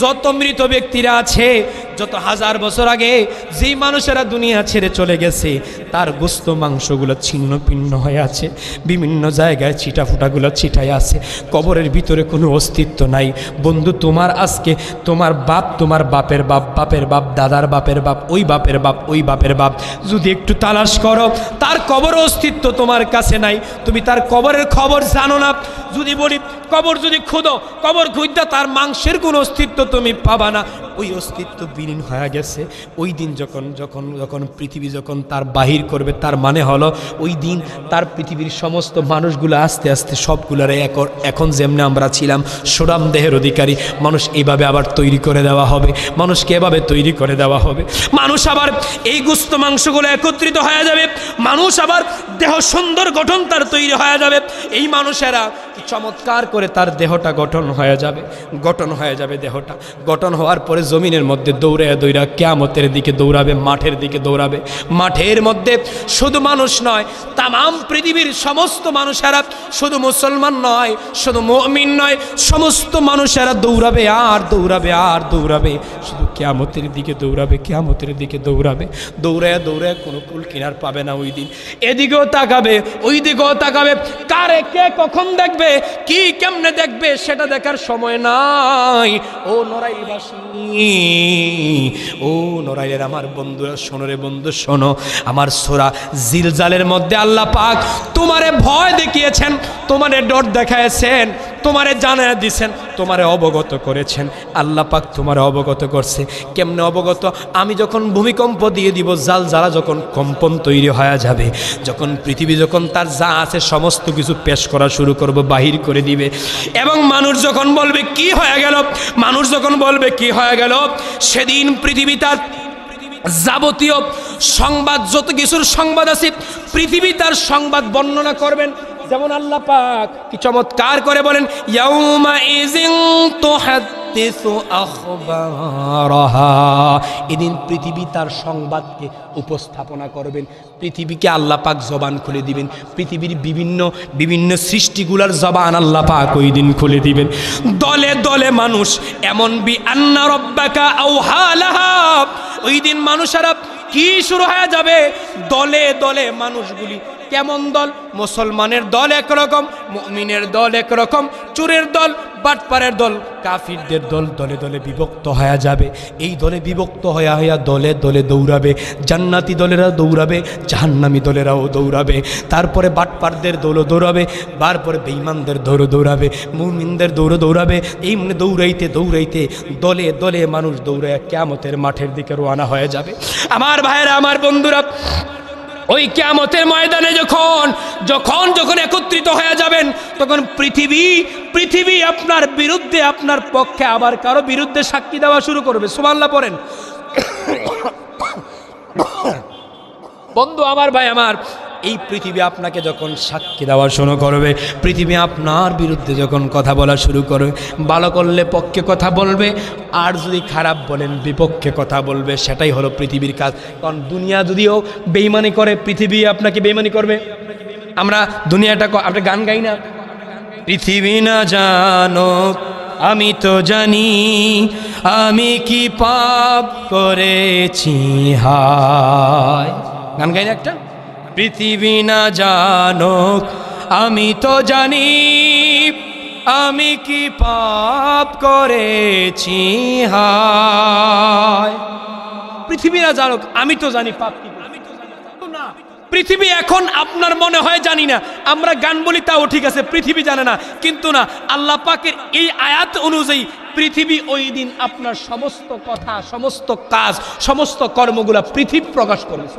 যত মৃত ব্যক্তিরা আছে, যত হাজার বছর আগে যেই মানুষেরা দুনিয়া ছেড়ে চলে গেছে, তার গোস্ত মাংসগুলো ছিন্ন ভিন্ন হয়ে আছে, বিভিন্ন জায়গায় ছিটাফুটাগুলো ছিটাই আছে, কবরের ভিতরে কোনো অস্তিত্ব নাই। বন্ধু, তোমার আজকে তোমার বাপ, তোমার বাপের বাপ, বাপের বাপ, দাদার বাপের বাপ, ওই বাপের বাপ, ওই বাপের বাপ, যদি একটু তালাশ করো, তার কবর অস্তিত্ব তোমার কাছে নাই, তুমি তার কবরের খবর জানো না। যদি বলি কবর যদি খুঁদো, কবর খুঁজতে তার মাংসের কোনো অস্তিত্ব তুমি পাবা না, ওই অস্তিত্ব বিলীন হয়ে গেছে। ওই দিন যখন পৃথিবী যখন তার বাহির করবে, তার মানে হলো ওই দিন তার পৃথিবীর সমস্ত মানুষগুলো আস্তে আস্তে সবগুলারে এখন যেমনি আমরা ছিলাম সুরাম দেহের অধিকারী মানুষ, এইভাবে আবার তৈরি করে দেওয়া হবে, মানুষকে এভাবে তৈরি করে দেওয়া হবে। মানুষ আবার এই গোস্ত মাংসগুলো একত্রিত হয়ে যাবে, মানুষ আবার দেহ সুন্দর গঠন তার তৈরি হয়ে যাবে। এই মানুষেরা চমৎকার করে তার দেহটা গঠন হয়ে যাবে, দেহটা গঠন হওয়ার পরে জমিনের মধ্যে দৌড়ে কিয়ামতের দিকে দৌড়াবে, মাঠের দিকে দৌড়াবে। মাঠের মধ্যে শুধু মানুষ নয়, তামাম পৃথিবীর সমস্ত মানুষেরা, শুধু মুসলমান নয়, শুধু মুমিন নয়, সমস্ত মানুষেরা দৌড়াবে আর দৌড়াবে, শুধু কিয়ামতের দিকে দৌড়াবে। দৌড়ায় কোনো কুল কিনার পাবে না ওই দিন। এদিকেও তাকাবে, ওই দিকেও তাকাবে, কারে কে কখন দেখবে, কি কেমনে দেখবে সেটা দেখার সময় নাই। ও নড়াইলবাসী, ও নড়াইলের আমার বন্ধুরা, শোনো রে বন্ধু শোনো, আমার সূরা জিলজালের মধ্যে আল্লাহ পাক তোমারে ভয় দেখিয়েছেন, তোমারে ডর দেখাইছেন, তোমারে জানায় দিছেন, তোমারে অবগত করেছেন। আল্লাহ পাক তোমারে অবগত করছে। কেমনে অবগত? আমি যখন ভূমিকম্প দিয়ে দিব, জালজালা যখন কম্পন তৈরি হয়ে যাবে, যখন পৃথিবী যখন তার যা আছে সমস্ত কিছু পেশ করা শুরু করব, বাহির করে দিবে, এবং মানুষ যখন বলবে কি হয়ে গেল, মানুষ যখন বলবে কি হয়ে গেল, সেদিন পৃথিবী তার যাবতীয় সংবাদ, যত কিছুর সংবাদ আছে, পৃথিবী তার সংবাদ বর্ণনা করবেন। যেমন আল্লাহ পাক কি চমৎকার করে বলেন, ইয়াউমা ইযিন তুহাদ্দিসু আখবারাহা, এদিন পৃথিবী তার সংবাদকে উপস্থাপনা করবেন। পৃথিবীকে আল্লাহ পাক জবান খুলে দিবেন, পৃথিবীর বিভিন্ন বিভিন্ন সৃষ্টিগুলার জবান আল্লাহ পাক ওই দিন খুলে দিবেন। দলে দলে মানুষ, এমন বি আন্না রাব্বাকা আওহা লাহা, ওই দিন মানুষেরা কি শুরু হয়ে যাবে, দলে দলে মানুষগুলি কেমন দল? মুসলমানের দল একরকম, মুমিনের দল একরকম, চোরের দল, বাটপারের দল, কাফিরদের দল, দলে দলে বিভক্ত হয়ে যাবে। এই দলে বিভক্ত হইয়া হইয়া দলে দলে দৌড়াবে, জান্নাতি দলেরা দৌড়াবে, জাহান্নামী দলেরাও দৌড়াবে, তারপরে বাটপারদের দৌড় দৌড়াবে, তারপরে বেঈমানদের দৌড় দৌড়াবে, মুমিনদের দৌড় দৌড়াবে। এই মানে দৌড়াইতে দৌড়াইতে দলে দলে মানুষ দৌড়াইয়া কিয়ামতের মাঠের দিকে রওনা হয়ে যাবে। আমার ভাইয়েরা, আমার বন্ধুরা, ওই কিয়ামতের ময়দানে যখন যখন যখন একত্রিত হয়ে যাবেন, তখন পৃথিবী আপনার বিরুদ্ধে, আপনার পক্ষে আবার কারো বিরুদ্ধে সাক্ষী দেওয়া শুরু করবে। সুবহানাল্লাহ পড়েন। বন্ধু আমার, ভাই আমার, এই পৃথিবী আপনাকে যখন সাক্ষী দেওয়া শুরু করবে, পৃথিবী আপনার বিরুদ্ধে যখন কথা বলা শুরু করবে, ভালো করলে পক্ষে কথা বলবে, আর যদি খারাপ বলেন বিপক্ষে কথা বলবে। সেটাই হলো পৃথিবীর কাজ। কারণ দুনিয়া যদিও বেঈমানি করে, পৃথিবী আপনাকে বেঈমানি করবে। আমরা দুনিয়াটা, আমরা গান গাই না, পৃথিবী না জানো আমি তো জানি, আমি কি পাপ করেছি হায়, গান গাই না একটা? পৃথিবী না জানুক আমি তো জানি, আমি কি পাপ করেছি হায়। পৃথিবী না জানুক আমি তো জানি পাপ কি না। পৃথিবী এখন আপনার মনে হয় জানি না, আমরা গান বলি তাও ঠিক আছে, পৃথিবী জানে না। কিন্তু না, আল্লাহ পাকের এই আয়াত অনুযায়ী পৃথিবী ওই দিন আপনার সমস্ত কথা, সমস্ত কাজ, সমস্ত কর্মগুলা পৃথিবী প্রকাশ করবে।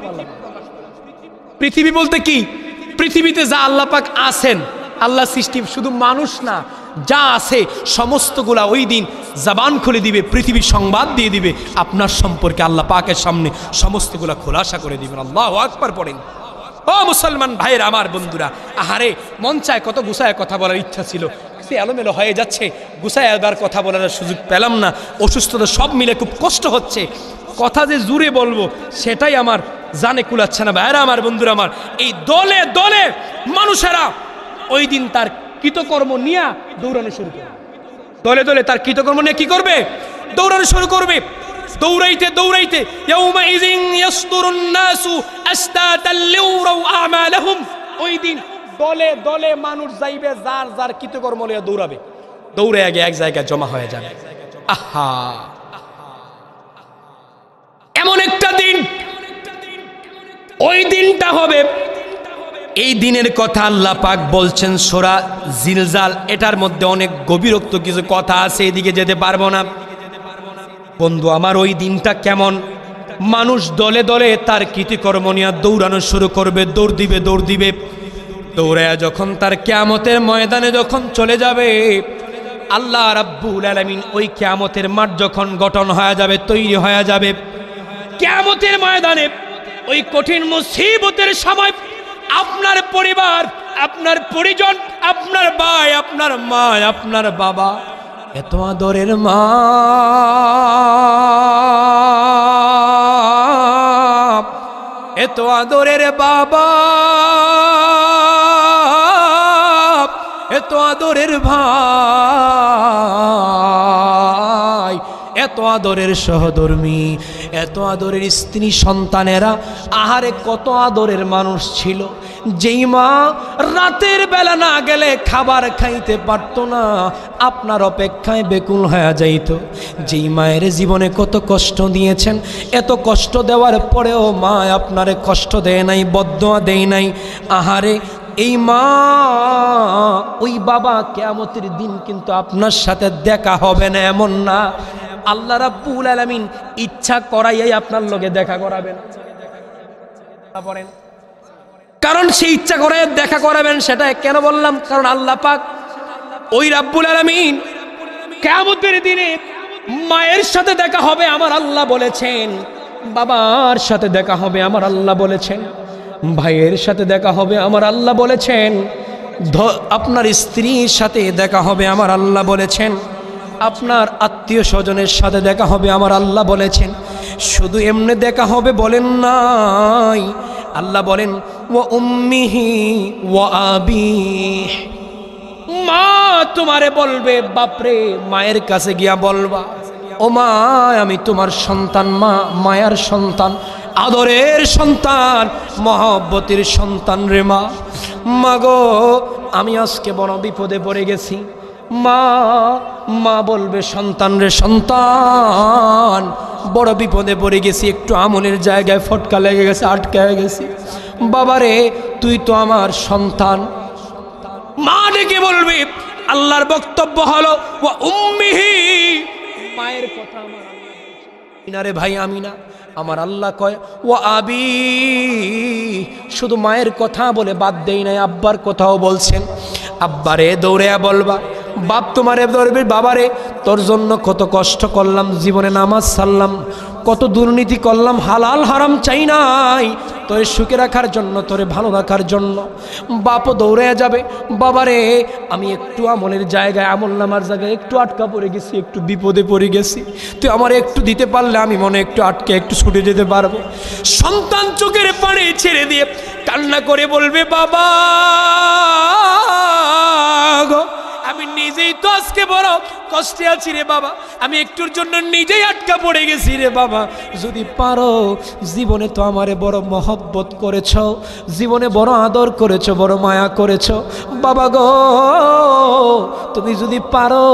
পৃথিবী বলতে কি? পৃথিবীতে যা আল্লাহ পাক আছেন, আল্লাহ সৃষ্টি, শুধু মানুষ না, যা আছে সমস্তগুলা ওই দিন জবান খুলে দিবে, পৃথিবী সংবাদ দিয়ে দিবে আপনার সম্পর্কে। আল্লাহ পাকের সামনে সমস্তগুলা খোলাসা করে দিবেন। আল্লাহু আকবার পড়েন। ও মুসলমান ভাইয়ের, আমার বন্ধুরা, আহারে মন চায় কত গুছায় কথা বলার ইচ্ছা ছিল, সে এলোমেলো হয়ে যাচ্ছে, গুছায় এবার কথা বলার সুযোগ পেলাম না, অসুস্থতা সব মিলে খুব কষ্ট হচ্ছে, কথা যে জুড়ে বলবো সেটাই আমার জানে কুলাচ্ছে না। ভাইরা আমার, বন্ধুরা আমার, এই দলে দলে মানুষেরা ওই দিন তার কৃতকর্ম নিয়ে দৌড়ানো শুরু করবে। দলে দলে তার কৃতকর্ম নিয়ে কি করবে? দৌড়ানো শুরু করবে। দৌড়াইতে দৌড়াইতে ইয়াউমা ইযিন ইয়াসদুরুন নাসু আশতাতাল লিউরাউ আমালাহুম, ওই দিন দলে দলে মানুষ যাইবে, যার যার কৃতকর্ম নিয়ে দৌড়াবে, দৌড়ে আগে এক জায়গায় জমা হয়ে যাবে। আহা, এমন একটা দিন, ওই দিনটা হবে। এই দিনের কথা আল্লাহ পাক বলছেন সূরা জিলজাল, এটার মধ্যে অনেক গভীরোক্ত কিছু কথা আছে, এদিকে যেতে পারবো না। বন্ধু আমার, ওই দিনটা কেমন? মানুষ দলে দলে তার কৃতকর্ম নিয়ে দৌড়ানো শুরু করবে, দৌড় দিবে দৌড় দিবে, দৌড়ায়া যখন তার কিয়ামতের ময়দানে যখন চলে যাবে, আল্লাহ রাব্বুল আলামিন ওই কিয়ামতের মাঠ যখন গঠন হয়ে যাবে, তৈরি হয়ে যাবে, কিয়ামতের ময়দানে ওই কঠিন মুসিবতের সময় আপনার পরিবার, আপনার পরিজন, আপনার ভাই, আপনার মা, আপনার বাবা, এত আদরের মা, এত আদরের বাবা, এত আদরের ভাই, এত আদরের সহধর্মী, এত আদরের স্ত্রী সন্তানেরা, আহারে কত আদরের মানুষ ছিল। যেই মা রাতের বেলা না গেলে খাবার খাইতে পারতো না, আপনার অপেক্ষায় বেকুল হয়ে যাইত। যেই মায়ের জীবনে কত কষ্ট দিয়েছেন, এত কষ্ট দেওয়ার পরেও মা আপনারে কষ্ট দেয় নাই, বদদোয়া দেয় নাই। আহারে এই মা, ওই বাবা কিয়ামতের দিন কিন্তু আপনার সাথে দেখা হবে না এমন না, আল্লাহ রাব্বুল আলামিন ইচ্ছা করাইয়াই আপনার লগে দেখা করাবেন। কারণ সেই ইচ্ছা করে দেখা করাবেন, সেটা কেন বললাম? কারণ আল্লাহ পাক ওই রাব্বুল আলামিন কিয়ামতের দিনে মায়ের সাথে দেখা হবে আমার আল্লাহ বলেছেন, বাবার সাথে দেখা হবে আমার আল্লাহ বলেছেন, ভাইয়ের সাথে দেখা হবে আমার আল্লাহ বলেছেন, আপনার স্ত্রীর সাথে দেখা হবে আমার আল্লাহ বলেছেন, আপনার আত্মীয় স্বজনের সাথে দেখা হবে আমার আল্লাহ বলেছেন। শুধু এমনি দেখা হবে বলেন নাই, আল্লাহ বলেন ওয়া উম্মিহি ওয়া আবিহ, মা তোমারে বলবে, বাপরে মায়ের কাছে গিয়া বলবা, ও মা আমি তোমার সন্তান, মা মায়ার সন্তান, আদরের সন্তান, মহব্বতের সন্তান রে মা, মাগো আমি আজকে বড় বিপদে পড়ে গেছি। মা মা বলবে সন্তান রে সন্তান, বড় বিপদে পড়ে গেছি, একটু আমলের জায়গায় ফটকা লেগে গেছে, আটকে গেছি। বাবারে তুই তো আমার সন্তান। মা ডেকে বলবে, আল্লাহর বক্তব্য হলো ওয়া উম্মিহি, মায়ের কথা আমার আল্লাহ বলছে না রে ভাই, আমি না, আমার আল্লাহ কয় ওয়া আবি, শুধু মায়ের কথা বলে বাদ দেই নাই, আব্বার কথাও বলছেন। আব্বারে দৌড়ে বলবা, বাপ তোমারে ধরবে, বাবারে তোর জন্য কত কষ্ট করলাম, জীবনে নামাজ ছাড়লাম, কত দুর্নীতি করলাম, হালাল হারাম চাই নাই, তোরে সুখে রাখার জন্য, তোরে ভালো রাখার জন্য। বাপও দৌড়ে যাবে, বাবারে আমি একটু আমলের জায়গায়, আমল নামার জায়গায় একটু আটকা পড়ে গেছি, একটু বিপদে পড়ে গেছি, তুই আমার একটু দিতে পারলে আমি মনে একটু আটকে একটু ছুটে যেতে পারবো। সন্তান চোখের পানি ছেড়ে দিয়ে কান্না করে বলবে, বাবা গো, আমি নিজেই তো আজকে বড় কষ্টে আছি রে বাবা, আমি একটুর জন্য নিজেই আটকা পড়ে গেছি রে বাবা, যদি পারো, জীবনে তো আমারে বড় মহব্বত করেছ, জীবনে বড় আদর করেছ, বড় মায়া করেছ, বাবা গো তুমি যদি পারো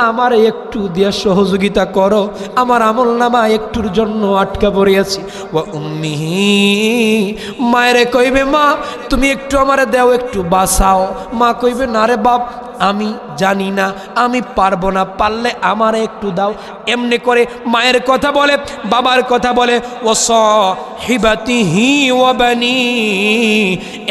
আমার একটু দিয়ে সহযোগিতা করো, আমার আমল নামা একটুর জন্য আটকা পড়ে আছি। ওয়া উম্মিহি, মায়েরে কইবে, মা তুমি একটু আমারে দাও, একটু বাঁচাও। মা কইবে, না রে বাপ আমি জানি না, আমি পারবো না, পারলে আমারে একটু দাও। এমনি করে মায়ের কথা বলে, বাবার কথা বলে, ও সাহিবাতিহি ওয়া বানি,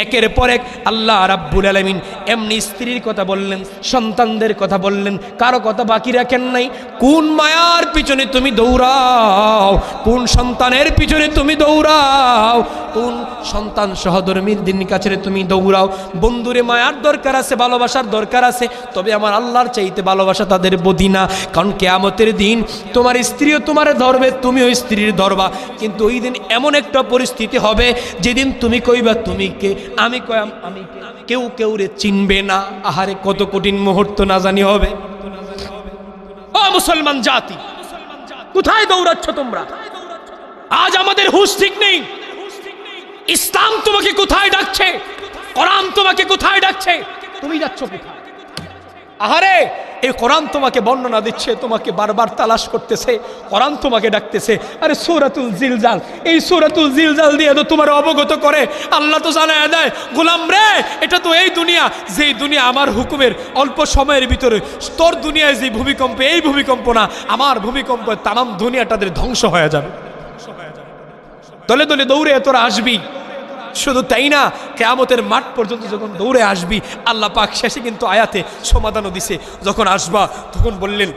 একের পর এক আল্লাহ রাব্বুল আলামিন এমনি স্ত্রীর কথা বললেন, সন্তানদের কথা বললেন, কারো কথা বাকি রাখেন নাই। কোন মায়ার পিছনে তুমি দৌড়াও, কোন সন্তানের পিছনে তুমি দৌড়াও, কোন সন্তান সহধর্মীর দিন কাছে তুমি দৌড়াও। বন্ধুরে মায়ার দরকার আছে, ভালোবাসার দরকার আছে, তবে আমার আল্লাহর চাইতে ভালোবাসা তাদের বদি না। কারণ কিয়ামতের দিন তোমার স্ত্রীও তোমারে ধরবে, তুমিও স্ত্রীর ধরবা, কিন্তু ওই দিন এমন একটা পরিস্থিতি হবে যেদিন তুমি কইবা তুমি কে, আমি কয়াম আমি কে, কেউ কেউ রে চিনবে না। আহারে কত কঠিন মুহূর্ত না জানি হবে। ও মুসলমান জাতি, কোথায় দৌড়াচ্ছ তোমরা? আজ আমাদের হুঁশ ঠিক নেই। ইসলাম তোমাকে কোথায় ডাকছে? কোরআন তোমাকে কোথায় ডাকছে? তুমি যাচ্ছ কোথায়? আহারে এই কোরআন তোমাকে বর্ণনা দিচ্ছে, তোমাকে বারবার তালাশ করতেছে, কোরআন তোমাকে ডাকতেছে। আরে সূরাতুল জিলজাল, এই সূরাতুল জিলজাল দিয়ে তো তোমার অবগত করে, আল্লাহ তো জানায় দেয়, গোলাম রে এটা তো এই দুনিয়া, যেই দুনিয়া আমার হুকুমের অল্প সময়ের ভিতরে, তোর দুনিয়ায় যে ভূমিকম্প, এই ভূমিকম্প না, আমার ভূমিকম্প তামাম দুনিয়াটাদের ধ্বংস হয়ে যাবে। দলে দলে দৌড়ে তোরা আসবি। শুধু তাই না, কিয়ামতের মাঠ পর্যন্ত যখন দৌড়ে আসবি, আল্লাহ পাক শেষে কিন্তু আয়াতে সমাধানও দিছে। যখন আসবা তখন বললেন,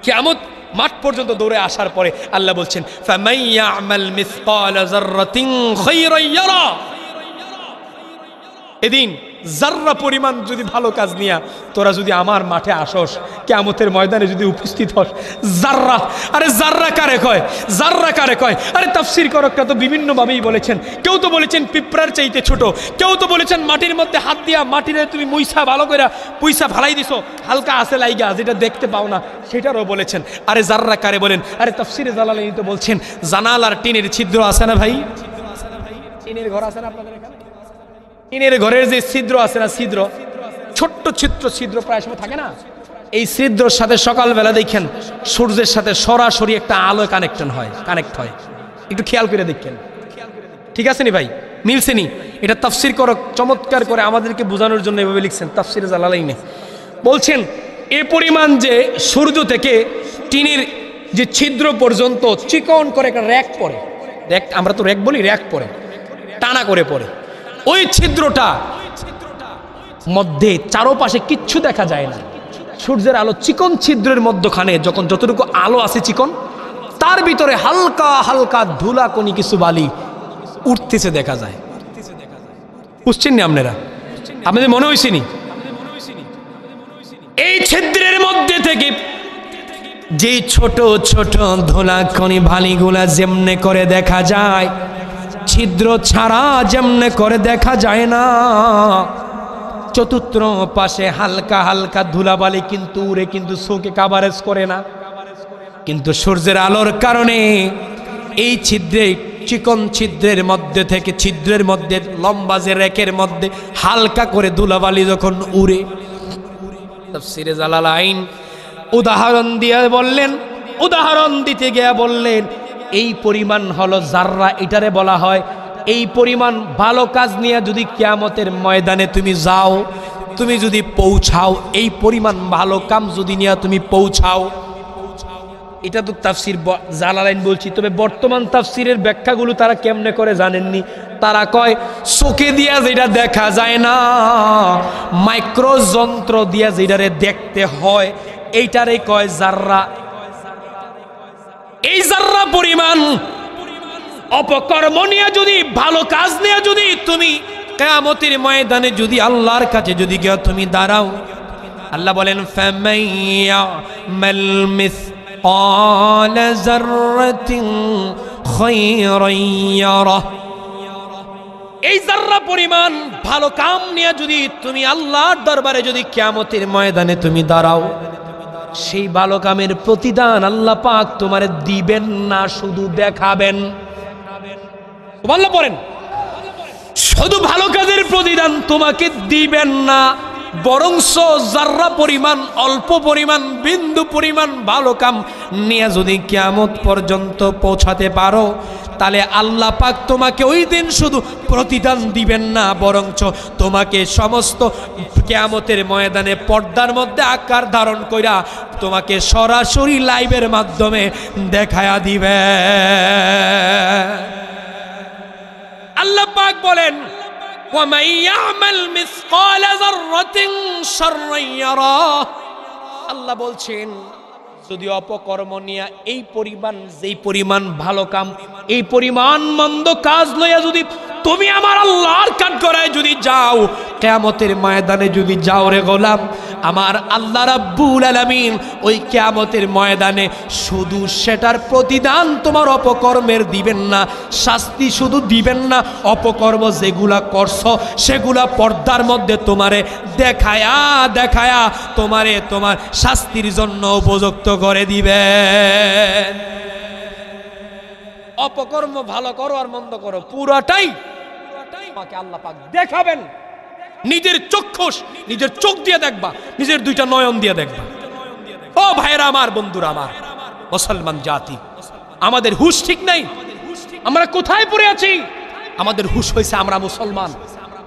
কিয়ামত মাঠ পর্যন্ত দৌড়ে আসার পরে আল্লাহ বলছেন, ফামান ইয়ামাল মিসকালা যাররাতিন খায়রান ইয়ারা, এদিন জাররা পরিমাণ যদি ভালো কাজ নিয়া তোরা যদি আমার মাঠে আসস, কিয়ামতের ময়দানে যদি উপস্থিত হস, জাররা, আরে জাররা কারে কয়, জাররা কারে কয়? আরে তাফসীর করকরা তো বিভিন্নভাবেই বলেছেন। কেউ তো বলেছেন পিঁপড়ার চাইতে ছোট, কেউ তো বলেছেন মাটির মধ্যে হাত দিয়া মাটিরে তুমি মুইসা ভালো করে পুইসা ফালাই দিছো, হালকা আছে লাইগা যেটা দেখতে পাও না, সেটারও বলেছেন। আরে জাররা কারে বলেন? আরে তাফসীরে জালালাইনি তো বলছেন জানালার টিনের ছিদ্র আছে না ভাই? টিনের ঘর আছে না আপনাদের এখানে? টিনের ঘরের যে ছিদ্র আছে না, ছিদ্র, ছোট্ট ছিদ্র প্রায় সময় থাকে না, এই ছিদ্রর সাথে সকালবেলা দেখেন সূর্যের সাথে সরাসরি একটা আলো কানেক্ট হয়। একটু খেয়াল করে দেখেন, ঠিক আছে নি ভাই? মিলছে নি? এটা তাফসীর করক চমৎকার করে আমাদেরকে বোঝানোর জন্য এভাবে লিখছেন তাফসীরে জালালাইনে। বলছেন এ পরিমাণ যে সূর্য থেকে টিনের যে ছিদ্র পর্যন্ত চিকন করে একটা র্যাক পড়ে, র্যাক আমরা তো র্যাক বলি, র্যাক পড়ে, টানা করে পড়ে। ওই ছিদ্রটা মধ্যে চারপাশে কিচ্ছু দেখা যায় না, সূর্যের আলো চিকন ছিদ্রের মধ্যখানে যখন যতটুকু আলো আছে চিকন, তার ভিতরে হালকা হালকা ধুলা কোনি কিছু বালি উঠতেছে দেখা যায়। বুঝছেন নি আপনারা? আপনাদের মনে হয়েছে নি? এই ছিদ্রের মধ্যে থেকে যে ছোট ছোট ধুলা কোনি বালিগুলা যেমনে করে দেখা যায়, ছিদ্র ছাড়া যেমনে করে দেখা যায় না। চতুর্থ পাশে হালকা হালকা ধুলাবালি কিন্তু উড়ে, কিন্তু চোখে কাভারেজ করে না। কিন্তু সূর্যের আলোর কারণে এই ছিদ্রে, চিকন ছিদ্রের মধ্যে থেকে, ছিদ্রের মধ্যে লম্বা যে রেকের মধ্যে হালকা করে ধুলাবালি যখন উড়ে, তাফসীরে জালালাইন উদাহরণ দিয়ে বললেন, উদাহরণ দিতে গিয়ে বললেন এই পরিমাণ হলো জাররা, এটারে বলা হয়। এই পরিমাণ ভালো কাজ নিয়ে যদি কিয়ামতের ময়দানে তুমি যাও, তুমি যদি পৌঁছাও, এই পরিমাণ ভালো কাম যদি নিয়ে তুমি পৌঁছাও, এটা তো তাফসীর জালালাইন বলছি। তবে বর্তমান তাফসীরের ব্যাখ্যাগুলো তারা কেমনে করে জানেননি? তারা কয় চোখে দিয়া যেটা দেখা যায় না, মাইক্রো যন্ত্র দিয়া যেটারে দেখতে হয়, এইটারে কয় জাররা। এই জাররা পরিমাণ অপকর্ম নিয়ে যদি, ভালো কাজ নিয়ে যদি তুমি কিয়ামতের ময়দানে যদি আল্লাহর কাছে যদি গিয়ে তুমি দাঁড়াও, আল্লাহ বলেন ফামাইয়ামাল মিসকাল যাররাতিন খায়রান ইয়ারা। এই জাররা পরিমাণ ভালো কাম নিয়ে যদি তুমি আল্লাহর দরবারে যদি কিয়ামতের ময়দানে তুমি দাঁড়াও, সেই ভালো কামের প্রতিদান আল্লাহ পাক তোমার দিবেন না, শুধু দেখাবেন। সুবহানাল্লাহ পড়েন। শুধু ভালো কাজের প্রতিদান তোমাকে দিবেন না, বরংস জাররা পরিমাণ, অল্প পরিমাণ, বিন্দু পরিমাণ ভালো কাম নিয়ে যদি কিয়ামত পর্যন্ত পৌঁছাতে পারো, তাহলে আল্লাহ পাক তোমাকে ওই দিন শুধু প্রতিদান দিবেন না, বরঞ্চ তোমাকে সমস্ত কিয়ামতের ময়দানে পর্দার মধ্যে আকার ধারণ কইরা তোমাকে সরাসরি লাইভের মাধ্যমে দেখায়া দিবে। আল্লাহ পাক বলেন ওয়ামান ইয়ামাল মিসকালা যাররাতিন শাররান ইয়ারাহ। আল্লাহ বলছেন যদি অপকর্ম নিয়ে এই পরিমাণ, যেই পরিমাণ ভালো কাম, এই পরিমাণ মন্দ কাজ লইয়া যদি তুমি আমার আল্লাহর কাঠগড়ায় যদি যাও, কিয়ামতের ময়দানে যদি যাও রে গোলাম, আমার আল্লাহ রাব্বুল আলামিন ওই কিয়ামতের ময়দানে শুধু সেটার প্রতিদান তোমার অপকর্মের দিবেন না, শাস্তি শুধু দিবেন না, অপকর্ম যেগুলা করছো সেগুলা পর্দার মধ্যে তোমারে দেখায়া দেখায়া তোমারে তোমার শাস্তির জন্য উপযুক্ত করে দিবেন। অপকর্ম ভালো করো আর মন্দ করো, পুরাটাই তোমাকে আল্লাহ পাক দেখাবেন। নিজের চক্ষুষ, নিজের চোখ দিয়ে দেখবা, নিজের দুইটা নয়ন দিয়ে দেখবা। ও ভাইরা আমার, বন্ধুরা আমার, মুসলমান জাতি, আমাদের হুঁশ ঠিক নাই। আমরা কোথায় পড়ে আছি? আমাদের হুঁশ হয়েছে আমরা মুসলমান।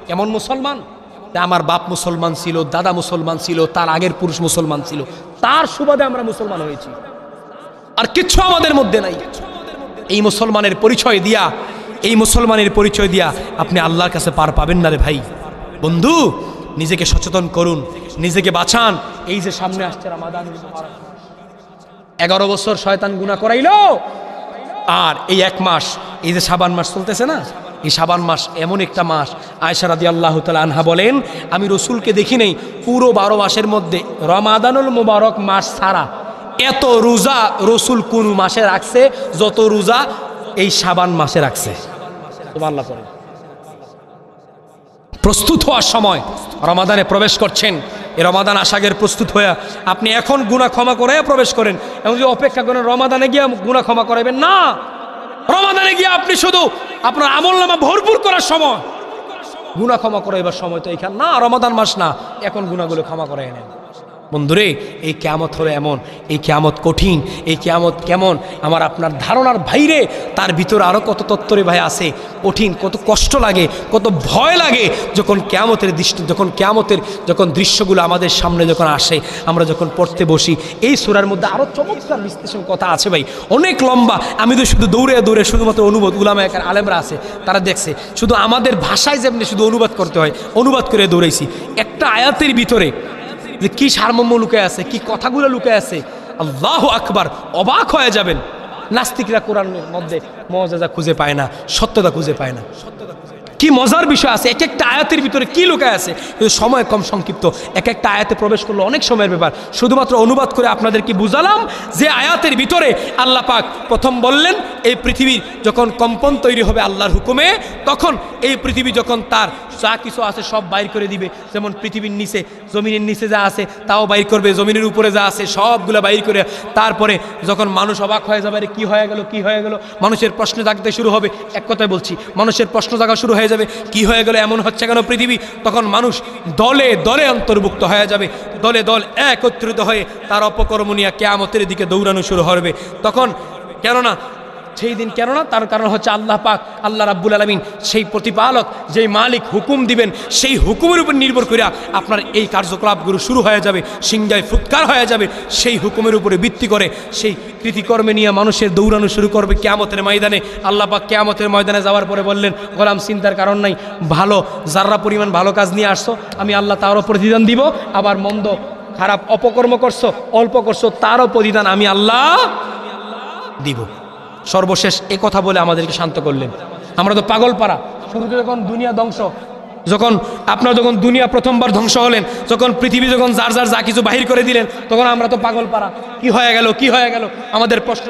কেমন মুসলমান? আমার বাপ মুসলমান ছিল, দাদা মুসলমান ছিল, তার আগের পুরুষ মুসলমান ছিল, তার সুবাদে আমরা মুসলমান হয়েছি, আর কিচ্ছু আমাদের মধ্যে নাই। এই মুসলমানের পরিচয় দিয়া, এই মুসলমানের পরিচয় দিয়া আপনি আল্লাহর কাছে পার পাবেন না রে ভাই। বন্ধু, নিজেকে সচেতন করুন, নিজেকে বাঁচান। এই যে সামনে আসছে রমাদান, 11 বছর শয়তান গুনাহ করাইলো, আর এই 1 মাস, এই যে শাবান মাস চলতেছে না, এই শাবান মাস এমন একটা মাস, আয়েশা রাদিয়াল্লাহু তাআলা আনহা বলেন, আমি রসুলকে দেখি নাই পুরো 12 মাসের মধ্যে রমাদানুল মুবারক মাস ছাড়া এত রোজা রসুল কোন মাসে রাখছে যত রোজা এই শাবান মাসে রাখছে। সুবহানাল্লাহ পড়েন। প্রস্তুত হওয়ার সময় রমাদানে প্রবেশ করছেন, এই রমাদান আসাগের প্রস্তুত হয়ে আপনি এখন গুনাহ ক্ষমা করে প্রবেশ করেন, এবং যে অপেক্ষা করেন রমাদানে গিয়ে গুনাহ ক্ষমা করাবেন না। রমাদানে গিয়ে আপনি শুধু আপনার আমলনামা ভরপুর করার সময়, গুনাহ ক্ষমা করাইবার সময় তো এইখান না, রমাদান মাস না, এখন গুনাহগুলো ক্ষমা করে নেন। বন্ধুরে, এই কিয়ামত হলো এমন, এই কিয়ামত কঠিন, এই কিয়ামত কেমন আমার আপনার ধারণার বাইরে, তার ভিতরে আরও কত তত্ত্বরে ভাই আছে, কঠিন, কত কষ্ট লাগে, কত ভয় লাগে যখন কিয়ামতের দৃষ্টি, যখন দৃশ্যগুলো আমাদের সামনে যখন আসে, আমরা যখন পড়তে বসি। এই সূরার মধ্যে আরও চমৎকার বিশ্লেষণ কথা আছে ভাই, অনেক লম্বা। আমি তো শুধু দৌড়ে দৌড়ে শুধুমাত্র অনুবাদ, উলামা এখানে আলেমরা আছে তারা দেখছে, শুধু আমাদের ভাষায় যেমনি শুধু অনুবাদ করতে হয় অনুবাদ করে দৌড়াইছি। একটা আয়াতের ভিতরে যে কি সারমর্ম লুকে আছে, কি কথাগুলো লুকে আছে, আল্লাহু আকবার, অবাক হয়ে যাবেন। নাস্তিকরা কোরআনের মধ্যে মজা খুঁজে পায় না, সত্যতা খুঁজে পায় না। কি মজার বিষয় আছে, এক একটা আয়াতের ভিতরে কি লুকায় আছে, কিন্তু সময় কম সংক্ষিপ্ত, এক একটা আয়াতে প্রবেশ করলে অনেক সময়ের ব্যাপার। শুধুমাত্র অনুবাদ করে আপনাদের কি বুঝালাম যে আয়াতের ভিতরে আল্লাহ পাক প্রথম বললেন এই পৃথিবীর যখন কম্পন তৈরি হবে আল্লাহর হুকুমে, তখন এই পৃথিবী যখন তার যা কিছু আছে সব বাইর করে দিবে। যেমন পৃথিবীর নিচে, জমিনের নিচে যা আছে তাও বাইর করবে, জমিনের উপরে যা আছে সবগুলো বাইর করে, তারপরে যখন মানুষ অবাক হয়ে যাবে, কি হয়ে গেল, কি হয়ে গেল, মানুষের প্রশ্ন জাগতে শুরু হবে। এক কথায় বলছি, মানুষের প্রশ্ন জাগা শুরু হয়ে যাবে, কি হয়ে গেল, এমন হচ্ছে কেন পৃথিবী। তখন মানুষ দলে দলে অন্তর্ভুক্ত হয়ে যাবে, দলে দল একত্রিত হয়ে তার অপকর্ম নিয়ে কিয়ামতের দিকে দৌড়ানো শুরু হবে। তখন কেননা সেই দিন, কেননা তার কারণ হচ্ছে আল্লাহ পাক, আল্লাহ রাব্বুল আলামিন সেই প্রতিপালক, যেই মালিক হুকুম দিবেন, সেই হুকুমের উপর নির্ভর করে আপনার এই কার্যকলাপগুলো শুরু হয়ে যাবে, সিংহায় ফুৎকার হয়ে যাবে। সেই হুকুমের উপরে ভিত্তি করে সেই কৃতিকর্মে নিয়ে মানুষের দৌড়ানো শুরু করবে কিয়ামতের ময়দানে। আল্লাহ পাক কিয়ামতের ময়দানে যাওয়ার পরে বললেন, গোলাম চিন্তার কারণ নাই, ভালো যাররা পরিমাণ ভালো কাজ নিয়ে আসছো আমি আল্লাহ তারও প্রতিদান দিব, আবার মন্দ খারাপ অপকর্ম করছো, অল্প করছো, তারও প্রতিদান আমি আল্লাহ দিব। সর্বশেষ এ কথা বলে আমাদেরকে শান্ত করলেন। আমরা তো পাগল পাড়া, শুরুতে যখন দুনিয়া ধ্বংস, যখন দুনিয়া প্রথমবার ধ্বংস হলেন, যখন পৃথিবী যখন যার যার যা কিছু বাহির করে দিলেন, তখন আমরা তো পাগল পাড়া, কি হয়ে গেল, কি হয়ে গেল, আমাদের প্রশ্ন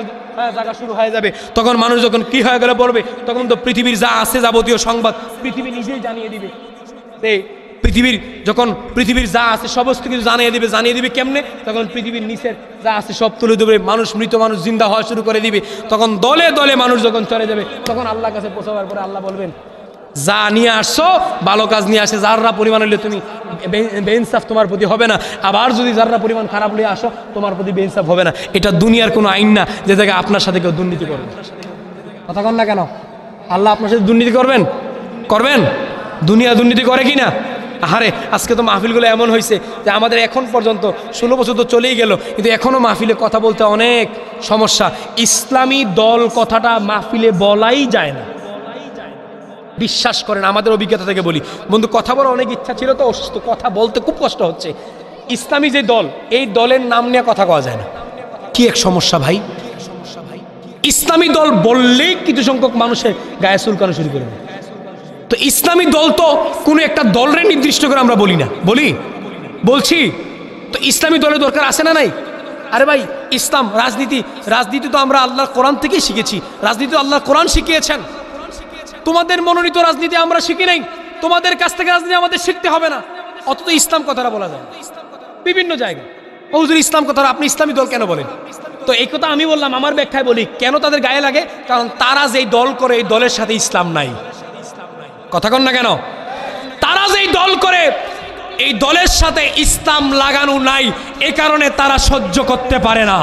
জায়গা শুরু হয়ে যাবে। তখন মানুষ যখন কি হয়ে গেল বলবে, তখন তো পৃথিবীর যা আছে যাবতীয় সংবাদ পৃথিবী নিজেই জানিয়ে দিবে। পৃথিবীর যা আছে সমস্ত কিছু জানিয়ে দিবে কেমনে, তখন পৃথিবীর নিচের যা আছে সব তুলে দেবে, মৃত মানুষ জিন্দা হওয়া শুরু করে দিবে। তখন দলে দলে মানুষ যখন চলে যাবে, তখন আল্লাহর কাছে পৌঁছাবার পরে আল্লাহ বলবেন, যা নিয়ে আসছো ভালো কাজ নিয়ে আসে, যাররা পরিমাণ হলে তুমি বেইনসাফ তোমার প্রতি হবে না, আবার যদি যাররা পরিমাণ খারাপ নিয়ে আসো তোমার প্রতি বেইনসাফ হবে না। এটা দুনিয়ার কোনো আইন না যে জায়গায় আপনার সাথে কেউ দুর্নীতি করবে। কথা কন না কেন? আল্লাহ আপনার সাথে দুর্নীতি করবেন? দুনিয়া দুর্নীতি করে কি না? আরে আজকে তো মাহফিলগুলো এমন হয়েছে যে আমাদের এখন পর্যন্ত 16 বছর তো চলেই গেল, কিন্তু এখনও মাহফিলে কথা বলতে অনেক সমস্যা। ইসলামী দল কথাটা মাহফিলে বলাই যায় না। বিশ্বাস করেন, আমাদের অভিজ্ঞতা থেকে বলি বন্ধু, কথা বলার অনেক ইচ্ছা ছিল তো অসুস্থ, কথা বলতে খুব কষ্ট হচ্ছে। ইসলামী যে দল, এই দলের নাম নিয়ে কথা কওয়া যায় না, কি এক সমস্যা ভাই। ইসলামী দল বললেই কিছু সংখ্যক মানুষের গায়ে চুলকানো শুরু করে দেয়। তো ইসলামী দল তো কোনো একটা দলরে নির্দিষ্ট করে আমরা বলি না, বলছি তো ইসলামী দলের দরকার আছে না নাই? আরে ভাই, ইসলাম রাজনীতি তো আমরা আল্লাহর কোরআন থেকেই শিখেছি, রাজনীতি আল্লাহর কোরআন শিখিয়েছেন। তোমাদের মনোনীত রাজনীতি আমরা শিখি নাই, তোমাদের কাছ থেকে রাজনীতি আমাদের শিখতে হবে না। অথচ ইসলাম কথাটা বলা যায় বিভিন্ন জায়গায়। হুজুর ইসলাম কথাটা আপনি ইসলামী দল কেন বলেন? তো এই কথা আমি বললাম, আমার ব্যাখ্যায় বলি কেন তাদের গায়ে লাগে, কারণ তারা যেই দল করে এই দলের সাথে ইসলাম নাই। কথা কন না কেন? তারা যেই দল করে এই দলের সাথে ইসলাম লাগানো নাই, এ কারণে তারা সহ্য করতে পারে না।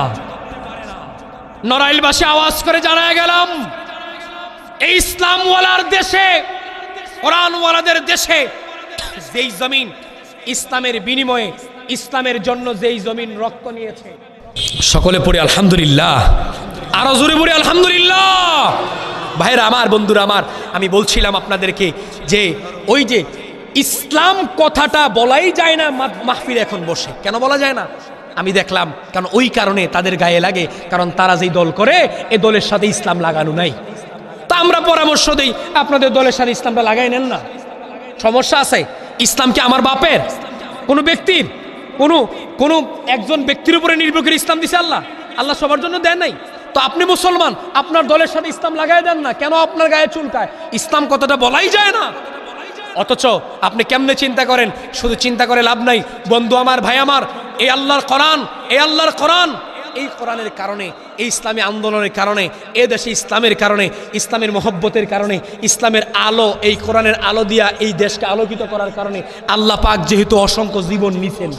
নড়াইলবাসী আওয়াজ করে জানায় গেলাম, এই ইসলামওয়ালার দেশে, কোরআনওয়ালাদের দেশে যেই জমিন ইসলামের বিনিময়ে, ইসলামের জন্য যেই জমিন রক্ত নিয়েছে, সকলে পড়ি আলহামদুলিল্লাহ, আরো জোরে পড়ি আলহামদুলিল্লাহ। ভাইরা আমার, বন্ধুরা আমার, আমি বলছিলাম আপনাদেরকে যে ওই যে ইসলাম কথাটা বলাই যায় না মাহফিল এখন বসে। কেন বলা যায় না? আমি দেখলাম, কারণ ওই কারণে তাদের গায়ে লাগে, কারণ তারা যেই দল করে এ দলের সাথে ইসলাম লাগানো নাই। তা আমরা পরামর্শ দিই আপনাদের দলের সাথে ইসলামটা লাগাই নেন না। সমস্যা আছে? ইসলাম কি আমার বাপের, কোনো ব্যক্তির, কোনো একজন ব্যক্তির উপরে নির্ভর করে ইসলাম দিছে আল্লাহ? আল্লাহ সবার জন্য দেন নাই? তো আপনি মুসলমান, আপনার দলের সাথে ইসলাম লাগাই দেন না কেন? আপনার গায়ে চুলকায়? ইসলাম কথাটা বলাই যায় না। অথচ আপনি কেমনে চিন্তা করেন? শুধু চিন্তা করে লাভ নাই বন্ধু আমার, ভাই আমার। এই আল্লাহর কোরআন, এই আল্লাহর কোরআন, এই কোরআনের কারণে, এই ইসলামী আন্দোলনের কারণে, এ দেশে ইসলামের কারণে, ইসলামের মহব্বতের কারণে, ইসলামের আলো, এই কোরআনের আলো দিয়া এই দেশকে আলোকিত করার কারণে আল্লাহ পাক যেহেতু অসংখ্য জীবন নিছেন,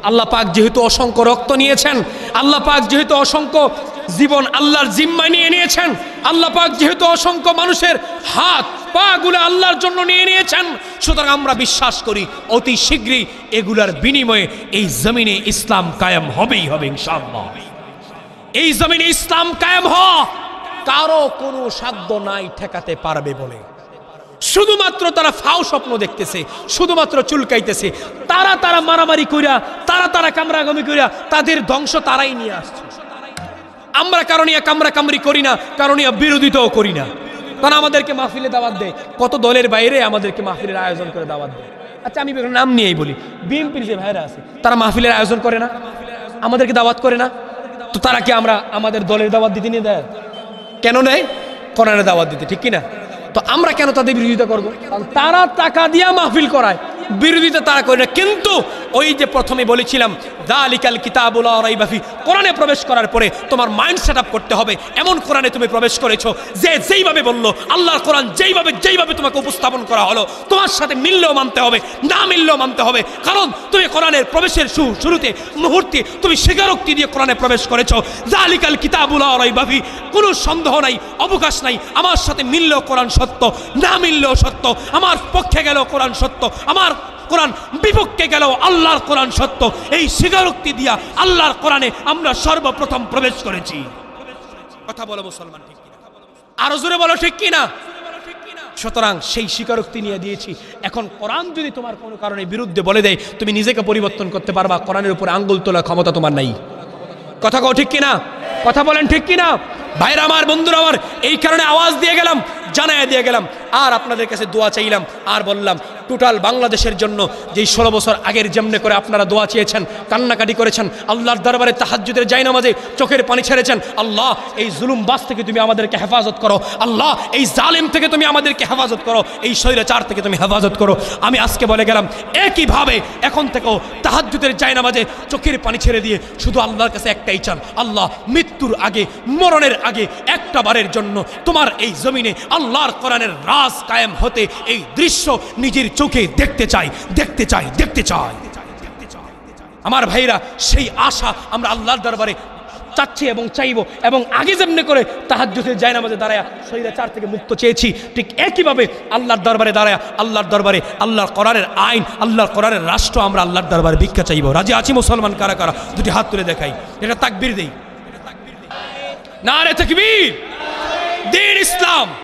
আল্লাহ পাক যেহেতু অসংখ্য রক্ত নিয়েছেন, আল্লাহ পাক যেহেতু অসংখ্য জীবন আল্লাহর জিম্মায় নিয়ে নিয়েছেন, আল্লাহ পাক যেহেতু অসংখ্য মানুষের হাত পা গুলো আল্লাহর জন্য নিয়ে নিয়েছেন, সুতরাং আমরা বিশ্বাস করি অতি শীঘ্রই এগুলার বিনিময়ে এই জমিনে ইসলাম কায়েম হবেই হবে ইনশাআল্লাহ। এই জমিনে ইসলাম কায়েম হওয়া কারো কোনো সাধ্য নাই ঠেকাতে পারবে বলে। শুধুমাত্র তারা ফাও স্বপ্ন দেখতেছে, শুধুমাত্র চুলকাইতেছে, তারা মারামারি কইরা, তারা কামরাগামি কইরা তাদের ধ্বংস তারাই নিয়ে আসছে। আমরা কারণিয়া কামরাকামরি করি না, কারণিয়া বিরোধিতাও করি না। কারণ আমাদেরকে মাহফিলে দাওয়াত দেয়, কত দলের বাইরে আমাদেরকে মাহফিলের আয়োজন করে দাওয়াত দেয়। আচ্ছা আমি নাম নিয়েই বলি, বিএনপির যে ভাইরা আছে তারা মাহফিলের আয়োজন করে না, আমাদেরকে দাওয়াত করে না? তো তারা কি আমরা আমাদের দলের দাওয়াত দিতে নিয়ে দেয়? কেন নেয়? কোরআনের দাওয়াত দিতে, ঠিক কিনা? তো আমরা কেন তাদের বিরোধিতা করবো? কারণ তারা টাকা দিয়া মাহফিল করায়, বিরোধিতা তারা করে না। কিন্তু ওই যে প্রথমে বলেছিলাম যালিকাল কিতাবুল লা রাইবা ফি, কোরআনে প্রবেশ করার পরে তোমার মাইন্ড সেট আপ করতে হবে। এমন কোরআনে তুমি প্রবেশ করেছো যে যেইভাবে বললো আল্লাহর কোরআন, যেইভাবে তোমাকে উপস্থাপন করা হলো, তোমার সাথে মিললেও মানতে হবে, না মিললেও মানতে হবে। কারণ তুমি কোরআনের প্রবেশের শুরুতে মুহূর্তে তুমি স্বীকারোক্তি দিয়ে কোরআনে প্রবেশ করেছো। যালিকাল কিতাবুল লা রাইবা ফি, কোনো সন্দেহ নাই, অবকাশ নাই, আমার সাথে মিললেও কোরআন সত্য, না মিললেও সত্য, আমার পক্ষে গেলেও কোরআন সত্য, আমার কোরআন বিপক্ষে গেলেও আল্লাহর কোরআন সত্য। এই স্বীকারোক্তি দিয়া আল্লাহর কোরআনে আমরা সর্বপ্রথম প্রবেশ করেছি। কথা বলো মুসলমান, ঠিক কিনা? আরো জোরে বলো, ঠিক কিনা? সুতরাং সেই স্বীকারোক্তি নিয়ে দিয়েছি। এখন কোরআন যদি তোমার কোনো কারণে বিরুদ্ধে বলে দেয়, তুমি নিজেকে পরিবর্তন করতে পারবা, কোরআনের উপরে আঙ্গুল তোলার ক্ষমতা তোমার নাই। কথা কও, ঠিক কিনা? কথা বলেন, ঠিক কিনা? ভাইরা আমার, বন্ধুরা আমার, এই কারণে আওয়াজ দিয়ে গেলাম, জানায় দিয়ে গেলাম, আর আপনাদের কাছে দোয়া চাইলাম, আর বললাম টোটাল বাংলাদেশের জন্য যেই 16 বছর আগের যেমনে করে আপনারা দোয়া চেয়েছেন, কান্নাকাটি করেছেন, আল্লাহর দরবারে তাহাজ্জুদের জায়নামাজে চোখের পানি ছেড়েছেন, আল্লাহ এই জুলুমবাজ থেকে তুমি আমাদেরকে হেফাজত করো, আল্লাহ এই জালেম থেকে তুমি আমাদেরকে হেফাজত করো, এই স্বৈরাচার থেকে তুমি হেফাজত করো। আমি আজকে বলে গেলাম একইভাবে এখন থেকেও তাহাজ্জুদের জায়নামাজে চোখের পানি ছেড়ে দিয়ে শুধু আল্লাহর কাছে একটাই চান, আল্লাহ মৃত্যুর আগে, মরণের আগে একটা বারের জন্য তোমার এই জমিনে আল্লাহর কোরআনের রাজ কায়েম হতে এই দৃশ্য নিজের চোখে দেখতে চাই। আমার ভাইরা, সেই আশা আমরা আল্লাহর দরবারে চাচ্ছি এবং চাইব, এবং আগে যেমনি করে তাহাজ্জুদের জায়নামাজে দাঁড়ায় স্বৈরাচার থেকে মুক্ত চেয়েছি, ঠিক একইভাবে আল্লাহর দরবারে দাঁড়ায় আল্লাহর দরবারে আল্লাহর কোরআনের আইন, আল্লাহর কোরআনের রাষ্ট্র আমরা আল্লাহর দরবারে ভিক্ষা চাইব। রাজি আছি মুসলমান? কারা কারা দুটি হাত তুলে দেখাই, এটা তাকবীর দেই, নারে তাকবীর, দ্বীন ইসলাম।